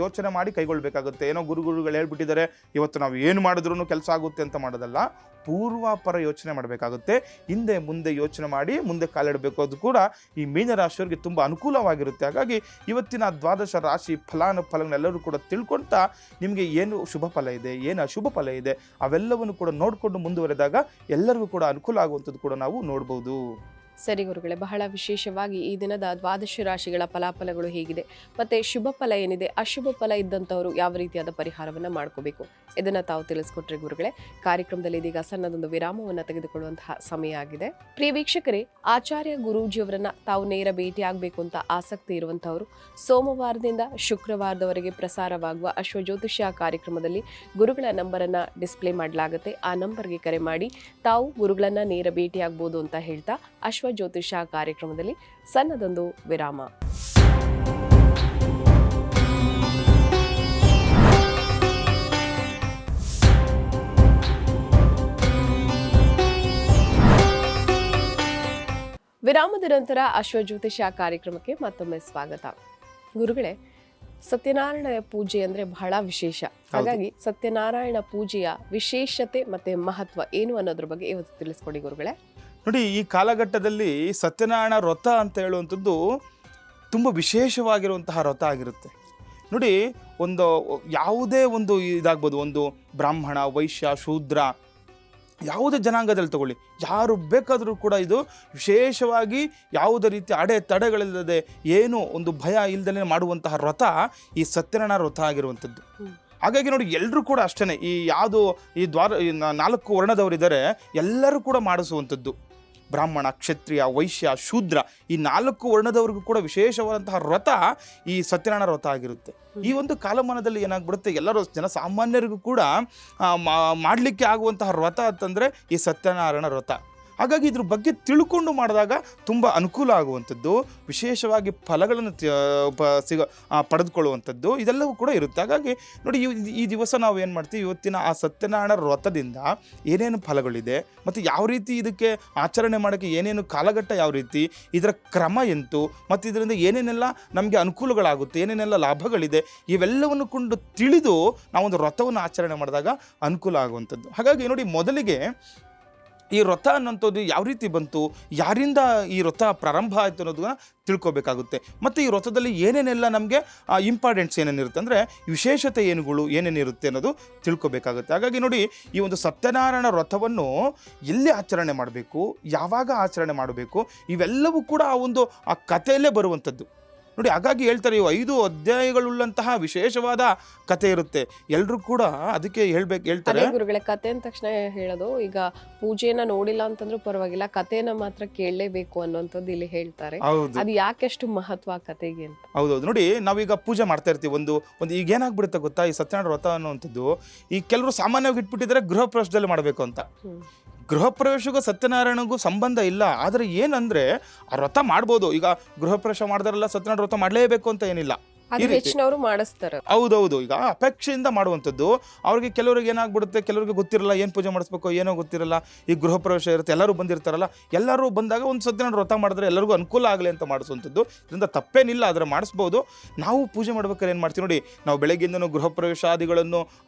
ಯೋಚನೆ ಮಾಡಿ ಕೈಗೊಳ್ಳಬೇಕಾಗುತ್ತೆ. ಏನೋ ಗುರುಗಳು ಹೇಳ್ಬಿಟ್ಟಿದ್ದಾರೆ ಇವತ್ತು ನಾವು ಏನು ಮಾಡಿದ್ರೂ ಕೆಲಸ ಆಗುತ್ತೆ ಅಂತ ಮಾಡೋದಲ್ಲ, ಪೂರ್ವಾಪರ ಯೋಚನೆ ಮಾಡಬೇಕಾಗುತ್ತೆ. ಹಿಂದೆ ಮುಂದೆ ಯೋಚನೆ ಮಾಡಿ ಮುಂದೆ ಕಾಲಿಡಬೇಕು. ಅದು ಕೂಡ ಈ ಮೀನರಾಶಿಯವರಿಗೆ ತುಂಬ ಅನುಕೂಲವಾಗಿರುತ್ತೆ. ಹಾಗಾಗಿ ಇವತ್ತಿನ ದ್ವಾದಶ ರಾಶಿ ಫಲಾನುಫಲಗಳನ್ನೆಲ್ಲರೂ ಕೂಡ ತಿಳ್ಕೊಳ್ತಾ ನಿಮಗೆ ಏನು ಶುಭ ಫಲ ಇದೆ, ಏನು ಅಶುಭ ಫಲ ಇದೆ, ಅವೆಲ್ಲವನ್ನು ಕೂಡ ನೋಡಿಕೊಂಡು ಮುಂದುವರೆದಾಗ ಎಲ್ಲರಿಗೂ ಕೂಡ ಅನುಕೂಲ ಆಗುವಂಥದ್ದು ಕೂಡ ನಾವು ನೋಡ್ಬೋದು. ಸರಿ ಗುರುಗಳೇ, ಬಹಳ ವಿಶೇಷವಾಗಿ ಈ ದಿನದ ದ್ವಾದಶ ರಾಶಿಗಳ ಫಲಾಫಲಗಳು ಹೇಗಿದೆ, ಮತ್ತೆ ಶುಭ ಫಲ ಏನಿದೆ, ಅಶುಭ ಫಲ ಇದ್ದಂಥವರು ಯಾವ ರೀತಿಯಾದ ಪರಿಹಾರವನ್ನ ಮಾಡ್ಕೋಬೇಕು, ಇದನ್ನ ತಾವು ತಿಳಿಸ್ಕೊಟ್ರಿ ಗುರುಗಳೇ. ಕಾರ್ಯಕ್ರಮದಲ್ಲಿ ಇದೀಗ ಸಣ್ಣದೊಂದು ವಿರಾಮವನ್ನು ತೆಗೆದುಕೊಳ್ಳುವಂತಹ ಸಮಯ ಆಗಿದೆ. ಪ್ರಿಯ ವೀಕ್ಷಕರೇ, ಆಚಾರ್ಯ ಗುರೂಜಿಯವರನ್ನ ತಾವು ನೇರ ಭೇಟಿ ಆಗಬೇಕು ಅಂತ ಆಸಕ್ತಿ ಇರುವಂತಹವರು ಸೋಮವಾರದಿಂದ ಶುಕ್ರವಾರದವರೆಗೆ ಪ್ರಸಾರವಾಗುವ ಅಶ್ವಜ್ಯೋತಿಷ್ಯ ಕಾರ್ಯಕ್ರಮದಲ್ಲಿ ಗುರುಗಳ ನಂಬರನ್ನ ಡಿಸ್ಪ್ಲೇ ಮಾಡಲಾಗುತ್ತೆ. ಆ ನಂಬರ್ಗೆ ಕರೆ ಮಾಡಿ ತಾವು ಗುರುಗಳನ್ನ ನೇರ ಭೇಟಿ ಆಗ್ಬೋದು ಅಂತ ಹೇಳ್ತಾ ಜ್ಯೋತಿಷ ಕಾರ್ಯಕ್ರಮದಲ್ಲಿ ಸಣ್ಣದೊಂದು ವಿರಾಮ. ವಿರಾಮದ ನಂತರ ಅಶ್ವಜ್ಯೋತಿಷ ಕಾರ್ಯಕ್ರಮಕ್ಕೆ ಮತ್ತೊಮ್ಮೆ ಸ್ವಾಗತ. ಗುರುಗಳೇ, ಸತ್ಯನಾರಾಯಣ ಪೂಜೆ ಅಂದ್ರೆ ಬಹಳ ವಿಶೇಷ. ಹಾಗಾಗಿ ಸತ್ಯನಾರಾಯಣ ಪೂಜೆಯ ವಿಶೇಷತೆ ಮತ್ತೆ ಮಹತ್ವ ಏನು ಅನ್ನೋದ್ರ ಬಗ್ಗೆ ಇವತ್ತು ತಿಳಿಸ್ಕೊಡಿ ಗುರುಗಳೇ. ನೋಡಿ, ಈ ಕಾಲಘಟ್ಟದಲ್ಲಿ ಸತ್ಯನಾರಾಯಣ ವ್ರತ ಅಂತ ಹೇಳುವಂಥದ್ದು ತುಂಬ ವಿಶೇಷವಾಗಿರುವಂತಹ ವ್ರತ ಆಗಿರುತ್ತೆ. ನೋಡಿ, ಒಂದು ಯಾವುದೇ ಒಂದು ಇದಾಗ್ಬೋದು, ಒಂದು ಬ್ರಾಹ್ಮಣ, ವೈಶ್ಯ, ಶೂದ್ರ, ಯಾವುದೇ ಜನಾಂಗದಲ್ಲಿ ತಗೊಳ್ಳಿ, ಯಾರು ಬೇಕಾದರೂ ಕೂಡ ಇದು ವಿಶೇಷವಾಗಿ ಯಾವುದೇ ರೀತಿ ಅಡೆತಡೆಗಳಿಲ್ಲದೆ ಏನು ಒಂದು ಭಯ ಇಲ್ಲದೇ ಮಾಡುವಂತಹ ವ್ರತ ಈ ಸತ್ಯನಾರಾಯಣ ವ್ರತ ಆಗಿರುವಂಥದ್ದು. ಹಾಗಾಗಿ ನೋಡಿ, ಎಲ್ಲರೂ ಕೂಡ ಅಷ್ಟೇ, ಈ ಈ 4 ವರ್ಣದವರಿದ್ದಾರೆ, ಎಲ್ಲರೂ ಕೂಡ ಮಾಡಿಸುವಂಥದ್ದು. ಬ್ರಾಹ್ಮಣ, ಕ್ಷತ್ರಿಯ, ವೈಶ್ಯ, ಶೂದ್ರ, ಈ 4 ವರ್ಣದವರಿಗೂ ಕೂಡ ವಿಶೇಷವಾದಂತಹ ವ್ರತ ಈ ಸತ್ಯನಾರಾಯಣ ವ್ರತ ಆಗಿರುತ್ತೆ. ಈ ಒಂದು ಕಾಲಮಾನದಲ್ಲಿ ಏನಾಗ್ಬಿಡುತ್ತೆ, ಎಲ್ಲರೂ ಜನಸಾಮಾನ್ಯರಿಗೂ ಕೂಡ ಮಾಡಲಿಕ್ಕೆ ಆಗುವಂತಹ ವ್ರತ ಅಂತಂದರೆ ಈ ಸತ್ಯನಾರಾಯಣ ವ್ರತ. ಹಾಗಾಗಿ ಇದ್ರ ಬಗ್ಗೆ ತಿಳ್ಕೊಂಡು ಮಾಡಿದಾಗ ತುಂಬ ಅನುಕೂಲ ಆಗುವಂಥದ್ದು, ವಿಶೇಷವಾಗಿ ಫಲಗಳನ್ನು ಪಡೆದುಕೊಳ್ಳುವಂಥದ್ದು ಇದೆಲ್ಲವೂ ಕೂಡ ಇರುತ್ತೆ. ಹಾಗಾಗಿ ನೋಡಿ, ಈ ದಿವಸ ನಾವು ಏನು ಮಾಡ್ತೀವಿ, ಇವತ್ತಿನ ಆ ಸತ್ಯನಾರಾಯಣ ವ್ರತದಿಂದ ಏನೇನು ಫಲಗಳಿದೆ ಮತ್ತು ಯಾವ ರೀತಿ ಇದಕ್ಕೆ ಆಚರಣೆ ಮಾಡೋಕ್ಕೆ ಏನೇನು ಕಾಲಘಟ್ಟ, ಯಾವ ರೀತಿ ಇದರ ಕ್ರಮ ಎಂತು, ಮತ್ತು ಇದರಿಂದ ಏನೇನೆಲ್ಲ ನಮಗೆ ಅನುಕೂಲಗಳಾಗುತ್ತೆ, ಏನೇನೆಲ್ಲ ಲಾಭಗಳಿದೆ, ಇವೆಲ್ಲವನ್ನು ಕೊಂಡು ತಿಳಿದು ನಾವೊಂದು ವ್ರತವನ್ನು ಆಚರಣೆ ಮಾಡಿದಾಗ ಅನುಕೂಲ ಆಗುವಂಥದ್ದು. ಹಾಗಾಗಿ ನೋಡಿ, ಮೊದಲಿಗೆ ಈ ವ್ರತ ಅನ್ನೋಂಥದ್ದು ಯಾವ ರೀತಿ ಬಂತು, ಯಾರಿಂದ ಈ ವ್ರತ ಪ್ರಾರಂಭ ಆಯಿತು ಅನ್ನೋದನ್ನ ತಿಳ್ಕೊಬೇಕಾಗುತ್ತೆ. ಮತ್ತು ಈ ವ್ರತದಲ್ಲಿ ಏನೇನೆಲ್ಲ ನಮಗೆ ಇಂಪಾರ್ಟೆಂಟ್ಸ್ ಏನೇನಿರುತ್ತೆ, ಅಂದರೆ ವಿಶೇಷತೆ ಏನೇನಿರುತ್ತೆ ಅನ್ನೋದು ತಿಳ್ಕೊಬೇಕಾಗುತ್ತೆ. ಹಾಗಾಗಿ ನೋಡಿ, ಈ ಒಂದು ಸತ್ಯನಾರಾಯಣ ವ್ರತವನ್ನು ಎಲ್ಲಿ ಆಚರಣೆ ಮಾಡಬೇಕು, ಯಾವಾಗ ಆಚರಣೆ ಮಾಡಬೇಕು, ಇವೆಲ್ಲವೂ ಕೂಡ ಆ ಕಥೆಯಲ್ಲೇ ಬರುವಂಥದ್ದು. ನೋಡಿ, ಹಾಗಾಗಿ ಹೇಳ್ತಾರೆ, ಇವು 5 ಅಧ್ಯಾಯಗಳುಳ್ಳಂತಹ ವಿಶೇಷವಾದ ಕಥೆ ಇರುತ್ತೆ. ಎಲ್ಲರೂ ಕೂಡ ಅದಕ್ಕೆ ಹೇಳ್ತಾರೆ ಗುರುಗಳೇ. ಕಥೆ ಅಂದ ತಕ್ಷಣ ಹೇಳೋದು, ಈಗ ಪೂಜೆನ ನೋಡಿಲ್ಲ ಅಂತಂದ್ರೂ ಪರವಾಗಿಲ್ಲ, ಕಥೆನ ಮಾತ್ರ ಕೇಳಲೇಬೇಕು ಅನ್ನೋಂಥದ್ದು ಇಲ್ಲಿ ಹೇಳ್ತಾರೆ. ಅದು ಯಾಕೆಷ್ಟು ಮಹತ್ವ ಕಥೆಗೆ ಅಂತ. ಹೌದೌದು. ನೋಡಿ, ನಾವೀಗ ಪೂಜೆ ಮಾಡ್ತಾ ಇರ್ತೀವಿ, ಒಂದು ಈಗ ಏನಾಗ್ಬಿಡುತ್ತೆ ಗೊತ್ತಾ, ಈ ಸತ್ಯನಾರಾಯಣ ವ್ರತ ಅನ್ನುವಂಥದ್ದು ಈ ಕೆಲವರು ಸಾಮಾನ್ಯವಾಗಿ ಇಟ್ಬಿಟ್ಟಿದ್ದಾರೆ ಗೃಹ ಪ್ರವೇಶದಲ್ಲಿ ಮಾಡಬೇಕು ಅಂತ. ಗೃಹ ಪ್ರವೇಶಕ್ಕೂ ಸತ್ಯನಾರಾಯಣಗೂ ಸಂಬಂಧ ಇಲ್ಲ. ಆದರೆ ಏನಂದರೆ ಆ ವ್ರತ ಮಾಡ್ಬೋದು. ಈಗ ಗೃಹ ಪ್ರವೇಶ ಮಾಡಿದಾರೆಲ್ಲ ಸತ್ಯನಾರಾಯಣ ವ್ರತ ಮಾಡಲೇಬೇಕು ಅಂತ ಏನಿಲ್ಲ. ಹೆಚ್ಚಿನವರು ಮಾಡಿಸ್ತಾರೆ. ಹೌದೌದು. ಈಗ ಅಪೇಕ್ಷೆಯಿಂದ ಮಾಡುವಂಥದ್ದು. ಅವ್ರಿಗೆ ಕೆಲವರಿಗೆ ಏನಾಗ್ಬಿಡುತ್ತೆ, ಕೆಲವರಿಗೆ ಗೊತ್ತಿರಲ್ಲ ಏನು ಪೂಜೆ ಮಾಡಿಸ್ಬೇಕು, ಏನೋ ಗೊತ್ತಿರಲ್ಲ. ಈ ಗೃಹ ಪ್ರವೇಶ ಇರುತ್ತೆ, ಎಲ್ಲರೂ ಬಂದಿರ್ತಾರಲ್ಲ, ಎಲ್ಲರೂ ಬಂದಾಗ ಒಂದು ಸತ್ಯನಾರಾಯಣ ವ್ರತ ಮಾಡಿದ್ರೆ ಎಲ್ಲರಿಗೂ ಅನುಕೂಲ ಆಗಲಿ ಅಂತ ಮಾಡಿಸುವಂಥದ್ದು. ಇದರಿಂದ ತಪ್ಪೇನಿಲ್ಲ, ಆದರೆ ಮಾಡಿಸ್ಬೋದು. ನಾವು ಪೂಜೆ ಮಾಡ್ಬೇಕಾದ್ರೆ ಏನು ಮಾಡ್ತೀವಿ ನೋಡಿ, ನಾವು ಬೆಳಗ್ಗೆಯಿಂದನೂ ಗೃಹ ಪ್ರವೇಶಾದಿಗಳನ್ನು,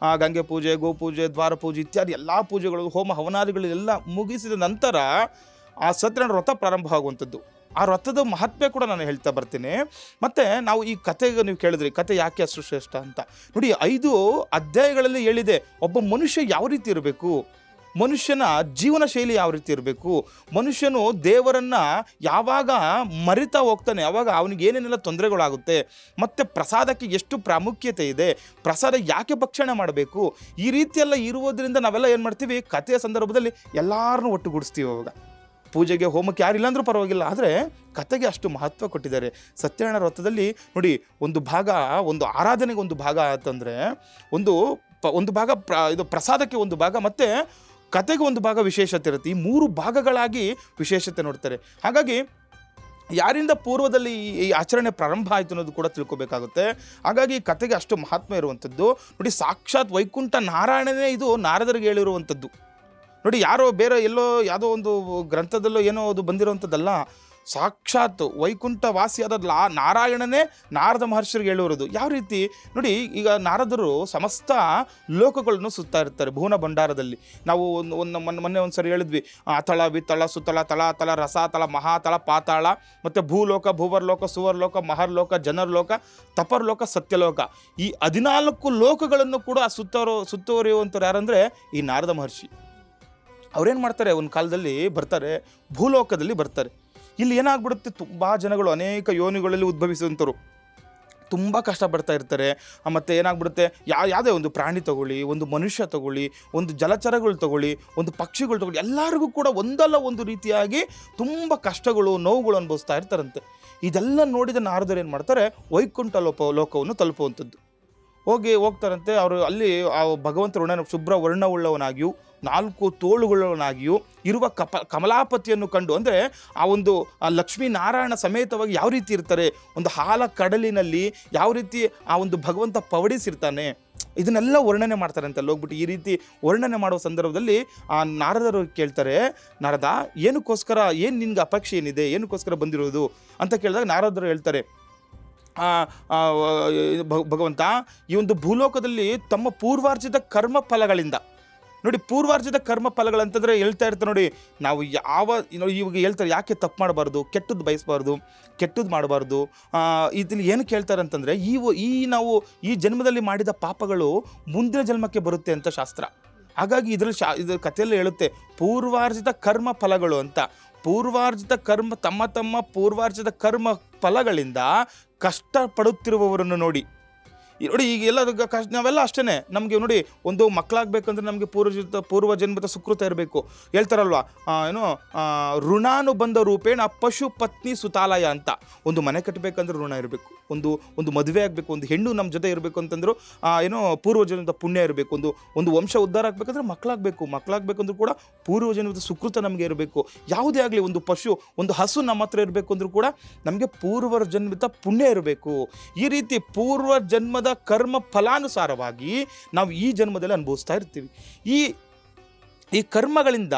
ಗಂಗೆ ಪೂಜೆ, ಗೋಪೂಜೆ, ದ್ವಾರ ಪೂಜೆ ಇತ್ಯಾದಿ ಎಲ್ಲ ಪೂಜೆಗಳು, ಹೋಮ ಹವನಾದಿಗಳೆಲ್ಲ ಮುಗಿಸಿದ ನಂತರ ಆ ಸತ್ಯನಾರಾಯಣ ವ್ರತ ಪ್ರಾರಂಭ ಆಗುವಂಥದ್ದು. ಆ ವ್ರತದ ಮಹತ್ವ ಕೂಡ ನಾನು ಹೇಳ್ತಾ ಬರ್ತೀನಿ. ಮತ್ತು ನಾವು ಈ ಕಥೆಗೆ ನೀವು ಕೇಳಿದ್ರಿ, ಕಥೆ ಯಾಕೆ ಅಷ್ಟು ಶ್ರೇಷ್ಠ ಅಂತ. ನೋಡಿ, 5 ಅಧ್ಯಾಯಗಳಲ್ಲಿ ಹೇಳಿದೆ ಒಬ್ಬ ಮನುಷ್ಯ ಯಾವ ರೀತಿ ಇರಬೇಕು, ಮನುಷ್ಯನ ಜೀವನ ಶೈಲಿ ಯಾವ ರೀತಿ ಇರಬೇಕು, ಮನುಷ್ಯನು ದೇವರನ್ನು ಯಾವಾಗ ಮರಿತಾ ಹೋಗ್ತಾನೆ ಆವಾಗ ಅವನಿಗೆ ಏನೇನೆಲ್ಲ ತೊಂದರೆಗಳಾಗುತ್ತೆ, ಮತ್ತು ಪ್ರಸಾದಕ್ಕೆ ಎಷ್ಟು ಪ್ರಾಮುಖ್ಯತೆ ಇದೆ, ಪ್ರಸಾದ ಯಾಕೆ ಭಕ್ಷಣೆ ಮಾಡಬೇಕು, ಈ ರೀತಿಯೆಲ್ಲ ಇರುವುದರಿಂದ ನಾವೆಲ್ಲ ಏನು ಮಾಡ್ತೀವಿ, ಕಥೆಯ ಸಂದರ್ಭದಲ್ಲಿ ಎಲ್ಲರನ್ನೂ ಒಟ್ಟುಗೂಡಿಸ್ತೀವಿ. ಅವಾಗ ಪೂಜೆಗೆ ಹೋಮಕ್ಕೆ ಯಾರಿಲ್ಲ ಅಂದರೂ ಪರವಾಗಿಲ್ಲ, ಆದರೆ ಕಥೆಗೆ ಅಷ್ಟು ಮಹತ್ವ ಕೊಟ್ಟಿದ್ದಾರೆ. ಸತ್ಯನಾರಾಯಣ ವ್ರತದಲ್ಲಿ ನೋಡಿ, ಒಂದು ಭಾಗ, ಒಂದು ಆರಾಧನೆಗೆ ಒಂದು ಭಾಗ ಅಂತಂದರೆ ಒಂದು ಭಾಗ ಇದು ಪ್ರಸಾದಕ್ಕೆ ಒಂದು ಭಾಗ, ಮತ್ತು ಕತೆಗೆ ಒಂದು ಭಾಗ ವಿಶೇಷತೆ ಇರುತ್ತೆ. ಈ 3 ಭಾಗಗಳಾಗಿ ವಿಶೇಷತೆ ನೋಡ್ತಾರೆ. ಹಾಗಾಗಿ ಯಾರಿಂದ ಪೂರ್ವದಲ್ಲಿ ಈ ಆಚರಣೆ ಪ್ರಾರಂಭ ಆಯಿತು ಅನ್ನೋದು ಕೂಡ ತಿಳ್ಕೊಬೇಕಾಗುತ್ತೆ. ಹಾಗಾಗಿ ಕತೆಗೆ ಅಷ್ಟು ಮಹಾತ್ಮ ಇರುವಂಥದ್ದು. ನೋಡಿ, ಸಾಕ್ಷಾತ್ ವೈಕುಂಠ ನಾರಾಯಣನೇ ಇದು ನಾರದರಿಗೆ ಹೇಳಿರುವಂಥದ್ದು. ನೋಡಿ, ಯಾರೋ ಬೇರೆ ಎಲ್ಲೋ ಯಾವುದೋ ಒಂದು ಗ್ರಂಥದಲ್ಲೋ ಏನೋ ಅದು ಬಂದಿರೋವಂಥದ್ದಲ್ಲ. ಸಾಕ್ಷಾತ್ ವೈಕುಂಠ ವಾಸಿಯಾದ ನಾರಾಯಣನೇ ನಾರದ ಮಹರ್ಷಿಗೆ ಹೇಳಿರೋದು. ಯಾವ ರೀತಿ ನೋಡಿ, ಈಗ ನಾರದರು ಸಮಸ್ತ ಲೋಕಗಳನ್ನು ಸುತ್ತಾ ಇರ್ತಾರೆ ಭುವನ ಭಂಡಾರದಲ್ಲಿ. ನಾವು ಮೊನ್ನೆ ಒಂದು ಸರಿ ಹೇಳಿದ್ವಿ, ಅತಳ ವಿತಳ ಸುತಳ ತಳ ರಸಾತಳ ಮಹಾತಳ ಪಾತಾಳ, ಮತ್ತು ಭೂಲೋಕ, ಭೂವರ್ಲೋಕ, ಸುವರ್ಲೋಕ, ಮಹರ್ಲೋಕ, ಜನರ್ಲೋಕ, ತಪರ್ಲೋಕ, ಸತ್ಯಲೋಕ, ಈ 14 ಲೋಕಗಳನ್ನು ಕೂಡ ಸುತ್ತುವರಿಯುವಂಥವ್ರು ಯಾರಂದರೆ ಈ ನಾರದ ಮಹರ್ಷಿ. ಅವ್ರೇನು ಮಾಡ್ತಾರೆ, ಒಂದು ಕಾಲದಲ್ಲಿ ಬರ್ತಾರೆ, ಭೂಲೋಕದಲ್ಲಿ ಬರ್ತಾರೆ. ಇಲ್ಲಿ ಏನಾಗ್ಬಿಡುತ್ತೆ, ತುಂಬ ಜನಗಳು ಅನೇಕ ಯೋನಿಗಳಲ್ಲಿ ಉದ್ಭವಿಸುವಂಥವ್ರು ತುಂಬ ಕಷ್ಟಪಡ್ತಾ ಇರ್ತಾರೆ. ಮತ್ತು ಏನಾಗ್ಬಿಡುತ್ತೆ, ಯಾವುದೇ ಒಂದು ಪ್ರಾಣಿ ತಗೊಳ್ಳಿ, ಒಂದು ಮನುಷ್ಯ ತಗೊಳ್ಳಿ, ಒಂದು ಜಲಚರಗಳು ತಗೊಳ್ಳಿ, ಒಂದು ಪಕ್ಷಿಗಳು ತಗೊಳ್ಳಿ, ಎಲ್ಲರಿಗೂ ಕೂಡ ಒಂದಲ್ಲ ಒಂದು ರೀತಿಯಾಗಿ ತುಂಬ ಕಷ್ಟಗಳು, ನೋವುಗಳು ಅನುಭವಿಸ್ತಾ ಇರ್ತಾರಂತೆ. ಇದೆಲ್ಲ ನೋಡಿದ ನಾರದರು ಏನು ಮಾಡ್ತಾರೆ, ವೈಕುಂಠ ಲೋಕವನ್ನು ತಲುಪುವಂಥದ್ದು ಹೋಗ್ತಾರಂತೆ. ಅವರು ಅಲ್ಲಿ ಆ ಭಗವಂತ ಶುಭ್ರ ವರ್ಣವುಳ್ಳವನಾಗಿಯೂ 4 ತೋಳುಗಳವನಾಗಿಯೂ ಇರುವ ಕಮಲಾಪತಿಯನ್ನು ಕಂಡು, ಅಂದರೆ ಆ ಒಂದು ಲಕ್ಷ್ಮೀನಾರಾಯಣ ಸಮೇತವಾಗಿ ಯಾವ ರೀತಿ ಇರ್ತಾರೆ, ಒಂದು ಹಾಲ ಕಡಲಿನಲ್ಲಿ ಯಾವ ರೀತಿ ಆ ಒಂದು ಭಗವಂತ ಪವಡಿಸಿರ್ತಾನೆ, ಇದನ್ನೆಲ್ಲ ವರ್ಣನೆ ಮಾಡ್ತಾರೆ ಅಂತ ಹೋಗ್ಬಿಟ್ಟು. ಈ ರೀತಿ ವರ್ಣನೆ ಮಾಡುವ ಸಂದರ್ಭದಲ್ಲಿ ಆ ನಾರದರು ಕೇಳ್ತಾರೆ, ನಾರದ ಏನಕ್ಕೋಸ್ಕರ, ಏನು ನಿನ್ಗೆ ಅಪೇಕ್ಷೆ ಏನಿದೆ, ಏನಕ್ಕೋಸ್ಕರ ಬಂದಿರೋದು ಅಂತ ಕೇಳಿದಾಗ ನಾರದರು ಹೇಳ್ತಾರೆ, ಭಗವಂತ ಈ ಒಂದು ಭೂಲೋಕದಲ್ಲಿ ತಮ್ಮ ಪೂರ್ವಾರ್ಜಿತ ಕರ್ಮ ಫಲಗಳಿಂದ, ನೋಡಿ ಪೂರ್ವಾರ್ಜಿತ ಕರ್ಮ ಫಲಗಳಂತಂದರೆ ಹೇಳ್ತಾ ಇರ್ತಾರೆ ನೋಡಿ, ನಾವು ಇವಾಗ ಹೇಳ್ತಾರೆ ಯಾಕೆ ತಪ್ಪು ಮಾಡಬಾರ್ದು, ಕೆಟ್ಟದ್ದು ಬಯಸಬಾರ್ದು, ಕೆಟ್ಟದ್ದು ಮಾಡಬಾರ್ದು. ಇದನ್ನು ಏನು ಕೇಳ್ತಾರೆ ಅಂತಂದರೆ, ನಾವು ಈ ಜನ್ಮದಲ್ಲಿ ಮಾಡಿದ ಪಾಪಗಳು ಮುಂದಿನ ಜನ್ಮಕ್ಕೆ ಬರುತ್ತೆ ಅಂತ ಶಾಸ್ತ್ರ. ಹಾಗಾಗಿ ಇದ್ರ ಕಥೆಯಲ್ಲಿ ಹೇಳುತ್ತೆ ಪೂರ್ವಾರ್ಜಿತ ಕರ್ಮ ಫಲಗಳು ಅಂತ. ಪೂರ್ವಾರ್ಜಿತ ಕರ್ಮ, ತಮ್ಮ ಪೂರ್ವಾರ್ಜಿತ ಕರ್ಮ ಫಲಗಳಿಂದ ಕಷ್ಟಪಡುತ್ತಿರುವವರನ್ನು ನೋಡಿ. ಈಗ ಎಲ್ಲ ನಾವೆಲ್ಲ ಅಷ್ಟೇ, ನಮಗೆ ನೋಡಿ ಒಂದು ಮಕ್ಕಳಾಗಬೇಕಂದ್ರೆ ನಮಗೆ ಪೂರ್ವ ಜನ್ಮದ ಸುಕೃತ ಇರಬೇಕು. ಹೇಳ್ತಾರಲ್ವ, ಋಣಾನುಬಂಧ ರೂಪೇಣ ಪಶು ಪತ್ನಿ ಸುತಾಲಯ ಅಂತ. ಒಂದು ಮನೆ ಕಟ್ಟಬೇಕಂದ್ರೆ ಋಣ ಇರಬೇಕು, ಒಂದು ಮದುವೆ ಆಗಬೇಕು, ಒಂದು ಹೆಣ್ಣು ನಮ್ಮ ಜೊತೆ ಇರಬೇಕು ಅಂತಂದ್ರು ಪೂರ್ವಜನ್ಮದ ಪುಣ್ಯ ಇರಬೇಕು. ಒಂದು ವಂಶ ಉದ್ಧಾರ ಆಗಬೇಕಂದ್ರೆ ಮಕ್ಕಳಾಗಬೇಕಂದ್ರೂ ಕೂಡ ಪೂರ್ವಜನ್ಮದ ಸುಕೃತ ನಮಗೆ ಇರಬೇಕು. ಯಾವುದೇ ಆಗಲಿ, ಒಂದು ಪಶು, ಒಂದು ಹಸು ನಮ್ಮ ಹತ್ರ ಇರಬೇಕು ಅಂದರೂ ಕೂಡ ನಮಗೆ ಪೂರ್ವ ಜನ್ಮದ ಪುಣ್ಯ ಇರಬೇಕು. ಈ ರೀತಿ ಪೂರ್ವ ಜನ್ಮದ ಕರ್ಮ ಫಲಾನುಸಾರವಾಗಿ ನಾವು ಈ ಜನ್ಮದಲ್ಲಿ ಅನುಭವಿಸ್ತಾ ಇರ್ತೀವಿ. ಈ ಕರ್ಮಗಳಿಂದ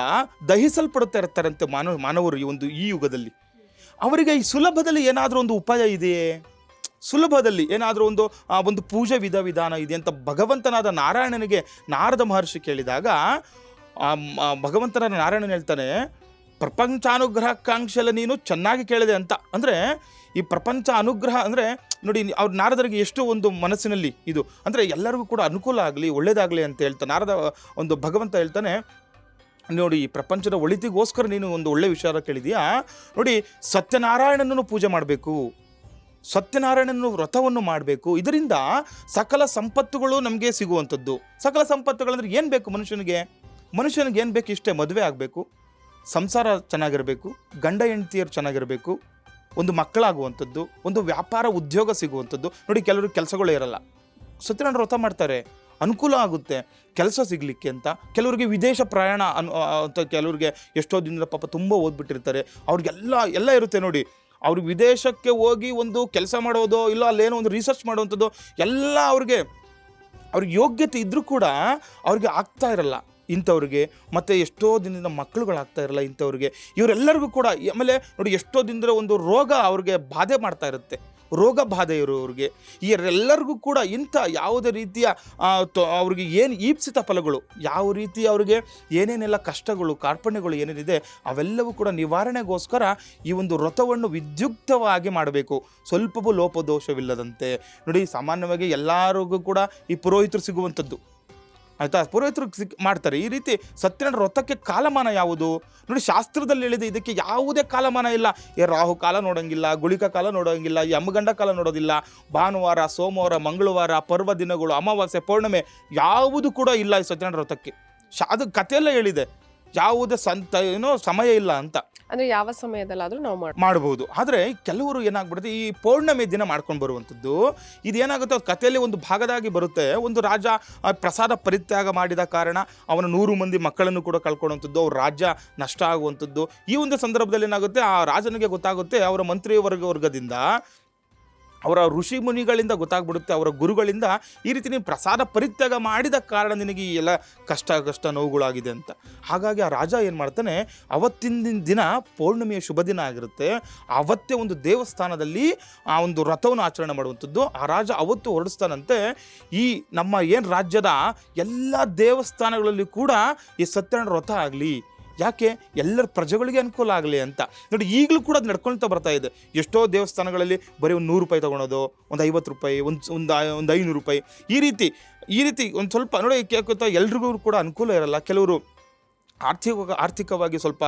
ದಹಿಸಲ್ಪಡುತ್ತಾ ಇರ್ತಾರಂತೆ ಮಾನವರು ಈ ಯುಗದಲ್ಲಿ. ಅವರಿಗೆ ಈ ಸುಲಭದಲ್ಲಿ ಏನಾದರೂ ಒಂದು ಉಪಾಯ ಇದೆಯೇ, ಸುಲಭದಲ್ಲಿ ಏನಾದರೂ ಒಂದು ಪೂಜೆ ವಿಧಾನ ಇದೆ ಅಂತ ಭಗವಂತನಾದ ನಾರಾಯಣನಿಗೆ ನಾರದ ಮಹರ್ಷಿ ಕೇಳಿದಾಗ ಭಗವಂತನಾದ ನಾರಾಯಣನ ಹೇಳ್ತಾನೆ, ಪ್ರಪಂಚಾನುಗ್ರಹಕಾಂಕ್ಷೆಲ್ಲ ನೀನು ಚೆನ್ನಾಗಿ ಕೇಳಿದೆ ಅಂತ. ಅಂದರೆ ಈ ಪ್ರಪಂಚ ಅನುಗ್ರಹ ಅಂದರೆ ನೋಡಿ, ಅವ್ರ ನಾರದರಿಗೆ ಎಷ್ಟು ಒಂದು ಮನಸ್ಸಿನಲ್ಲಿ ಇದು, ಅಂದರೆ ಎಲ್ಲರಿಗೂ ಕೂಡ ಅನುಕೂಲ ಆಗಲಿ, ಒಳ್ಳೇದಾಗಲಿ ಅಂತ ಹೇಳ್ತಾನೆ ಭಗವಂತ ಹೇಳ್ತಾನೆ, ನೋಡಿ ಈ ಪ್ರಪಂಚದ ಒಳಿತಿಗೋಸ್ಕರ ನೀನು ಒಂದು ಒಳ್ಳೆ ವಿಚಾರ ಕೇಳಿದೀಯಾ. ನೋಡಿ, ಸತ್ಯನಾರಾಯಣನನ್ನು ಪೂಜೆ ಮಾಡಬೇಕು, ಸತ್ಯನಾರಾಯಣನ ವ್ರತವನ್ನು ಮಾಡಬೇಕು. ಇದರಿಂದ ಸಕಲ ಸಂಪತ್ತುಗಳು ನಮಗೆ ಸಿಗುವಂಥದ್ದು. ಸಕಲ ಸಂಪತ್ತುಗಳಂದ್ರೆ ಏನು ಬೇಕು ಮನುಷ್ಯನಿಗೆ ಏನು ಬೇಕು, ಇಷ್ಟೇ, ಮದುವೆ ಆಗಬೇಕು, ಸಂಸಾರ ಚೆನ್ನಾಗಿರಬೇಕು, ಗಂಡ ಹೆಂಡತಿಯರು ಚೆನ್ನಾಗಿರಬೇಕು, ಒಂದು ಮಕ್ಕಳಾಗುವಂಥದ್ದು, ಒಂದು ವ್ಯಾಪಾರ ಉದ್ಯೋಗ ಸಿಗುವಂಥದ್ದು. ನೋಡಿ, ಕೆಲವರು ಕೆಲಸಗಳೇ ಇರಲ್ಲ, ಸತ್ಯನಾರಾಯಣ ವ್ರತ ಮಾಡ್ತಾರೆ, ಅನುಕೂಲ ಆಗುತ್ತೆ ಕೆಲಸ ಸಿಗಲಿಕ್ಕೆ ಅಂತ. ಕೆಲವರಿಗೆ ವಿದೇಶ ಪ್ರಯಾಣ ಅಂತ, ಕೆಲವರಿಗೆ ಎಷ್ಟೋ ದಿನದ ಪಾಪ ತುಂಬ ಓದ್ಬಿಟ್ಟಿರ್ತಾರೆ, ಅವ್ರಿಗೆಲ್ಲ ಇರುತ್ತೆ ನೋಡಿ. ಅವ್ರಿಗೆ ವಿದೇಶಕ್ಕೆ ಹೋಗಿ ಒಂದು ಕೆಲಸ ಮಾಡೋದು, ಇಲ್ಲ ಅಲ್ಲೇನೋ ಒಂದು ರಿಸರ್ಚ್ ಮಾಡುವಂಥದ್ದು ಎಲ್ಲ ಅವ್ರಿಗೆ ಯೋಗ್ಯತೆ ಇದ್ದರೂ ಕೂಡ ಅವ್ರಿಗೆ ಆಗ್ತಾ ಇರಲ್ಲ ಇಂಥವ್ರಿಗೆ. ಮತ್ತು ಎಷ್ಟೋ ದಿನದಿಂದ ಮಕ್ಕಳುಗಳಾಗ್ತಾ ಇರಲ್ಲ ಇಂಥವ್ರಿಗೆ. ಇವರೆಲ್ಲರಿಗೂ ಕೂಡ ಆಮೇಲೆ ನೋಡಿ, ಎಷ್ಟೋ ದಿನದ ಒಂದು ರೋಗ ಅವ್ರಿಗೆ ಬಾಧೆ ಮಾಡ್ತಾ ಇರುತ್ತೆ, ರೋಗ ಬಾಧೆ ಇರೋರಿಗೆ. ಇವರೆಲ್ಲರಿಗೂ ಕೂಡ ಇಂಥ ಯಾವುದೇ ರೀತಿಯ ಅವ್ರಿಗೆ ಏನು ಈಪ್ಸಿತ ಫಲಗಳು, ಯಾವ ರೀತಿ ಅವ್ರಿಗೆ ಏನೇನೆಲ್ಲ ಕಷ್ಟಗಳು, ಕಾರ್ಪಣ್ಯಗಳು ಏನೇನಿದೆ ಅವೆಲ್ಲವೂ ಕೂಡ ನಿವಾರಣೆಗೋಸ್ಕರ ಈ ಒಂದು ವ್ರತವನ್ನು ವಿದ್ಯುಕ್ತವಾಗಿ ಮಾಡಬೇಕು, ಸ್ವಲ್ಪವೂ ಲೋಪದೋಷವಿಲ್ಲದಂತೆ. ನೋಡಿ, ಸಾಮಾನ್ಯವಾಗಿ ಎಲ್ಲರಿಗೂ ಕೂಡ ಈ ಪುರೋಹಿತರು ಸಿಗುವಂಥದ್ದು, ಆಯಿತಾ, ಪುರೋಹಿತರು ಮಾಡ್ತಾರೆ. ಈ ರೀತಿ ಸತ್ಯನಾರಾಯಣ ವ್ರತಕ್ಕೆ ಕಾಲಮಾನ ಯಾವುದು ನೋಡಿ, ಶಾಸ್ತ್ರದಲ್ಲಿ ಹೇಳಿದೆ ಇದಕ್ಕೆ ಯಾವುದೇ ಕಾಲಮಾನ ಇಲ್ಲ. ರಾಹು ಕಾಲ ನೋಡೋಂಗಿಲ್ಲ, ಗುಳಿಕ ಕಾಲ ನೋಡೋಂಗಿಲ್ಲ, ಯಮಗಂಡ ಕಾಲ ನೋಡೋದಿಲ್ಲ, ಭಾನುವಾರ, ಸೋಮವಾರ, ಮಂಗಳವಾರ, ಪರ್ವ ದಿನಗಳು, ಅಮಾವಾಸ್ಯೆ, ಪೌರ್ಣಮೆ ಯಾವುದು ಕೂಡ ಇಲ್ಲ ಈ ಸತ್ಯನಾರಾಯಣ ವ್ರತಕ್ಕೆ. ಅದು ಕಥೆಯಲ್ಲೇ ಹೇಳಿದೆ. ಯಾವುದೇ ಸಮಯ ಇಲ್ಲ ಅಂತ. ಅಂದ್ರೆ ಯಾವ ಸಮಯದಲ್ಲಾದ್ರೂ ನಾವು ಮಾಡಬಹುದು. ಆದರೆ ಕೆಲವರು ಏನಾಗ್ಬಿಡುತ್ತೆ, ಈ ಪೌರ್ಣಮಿ ದಿನ ಮಾಡ್ಕೊಂಡು ಬರುವಂಥದ್ದು, ಇದೇನಾಗುತ್ತೆ ಕಥೆಯಲ್ಲಿ ಒಂದು ಭಾಗದಾಗಿ ಬರುತ್ತೆ. ಒಂದು ರಾಜ ಪ್ರಸಾದ ಪರಿತ್ಯಾಗ ಮಾಡಿದ ಕಾರಣ ಅವನ 100 ಮಂದಿ ಮಕ್ಕಳನ್ನು ಕೂಡ ಕಳ್ಕೊಳ್ಳುವಂಥದ್ದು, ಅವ್ರ ರಾಜ್ಯ ನಷ್ಟ ಆಗುವಂಥದ್ದು. ಈ ಒಂದು ಸಂದರ್ಭದಲ್ಲಿ ಏನಾಗುತ್ತೆ, ಆ ರಾಜನಿಗೆ ಗೊತ್ತಾಗುತ್ತೆ, ಅವರ ಮಂತ್ರಿ ವರ್ಗದಿಂದ, ಅವರ ಋಷಿ ಮುನಿಗಳಿಂದ ಗೊತ್ತಾಗ್ಬಿಡುತ್ತೆ, ಅವರ ಗುರುಗಳಿಂದ, ಈ ರೀತಿ ನೀವು ಪ್ರಸಾದ ಪರಿತ್ಯಾಗ ಮಾಡಿದ ಕಾರಣ ನಿನಗೆ ಈ ಎಲ್ಲ ಕಷ್ಟ ನೋವುಗಳಾಗಿದೆ ಅಂತ. ಹಾಗಾಗಿ ಆ ರಾಜ ಏನು ಮಾಡ್ತಾನೆ, ಅವತ್ತಿನ ದಿನ ಪೌರ್ಣಮಿಯ ಶುಭ ದಿನ ಆಗಿರುತ್ತೆ, ಅವತ್ತೇ ಒಂದು ದೇವಸ್ಥಾನದಲ್ಲಿ ಆ ಒಂದು ವ್ರತವನ್ನು ಆಚರಣೆ ಮಾಡುವಂಥದ್ದು. ಆ ರಾಜ ಅವತ್ತು ಹೊರಡಿಸ್ತಾನಂತೆ, ಈ ನಮ್ಮ ಏನು ರಾಜ್ಯದ ಎಲ್ಲ ದೇವಸ್ಥಾನಗಳಲ್ಲಿ ಕೂಡ ಈ ಸತ್ಯನಾರಾಯಣ ವ್ರತ ಆಗಲಿ, ಯಾಕೆ ಎಲ್ಲರ ಪ್ರಜೆಗಳಿಗೆ ಅನುಕೂಲ ಆಗಲಿ ಅಂತ. ನೋಡಿ, ಈಗಲೂ ಕೂಡ ಅದು ನಡ್ಕೊಳ್ತಾ ಬರ್ತಾ ಇದೆ. ಎಷ್ಟೋ ದೇವಸ್ಥಾನಗಳಲ್ಲಿ ಬರೀ ಒಂದು 100 ರೂಪಾಯಿ ತೊಗೊಳೋದು, ಒಂದು 50 ರೂಪಾಯಿ, ಒಂದು 500 ರೂಪಾಯಿ, ಈ ರೀತಿ ಒಂದು ಸ್ವಲ್ಪ ನೋಡಿ, ಕೇಳ್ಕೊತಾ ಎಲ್ರಿಗೂ ಕೂಡ ಅನುಕೂಲ ಇರಲ್ಲ. ಕೆಲವರು ಆರ್ಥಿಕವಾಗಿ ಸ್ವಲ್ಪ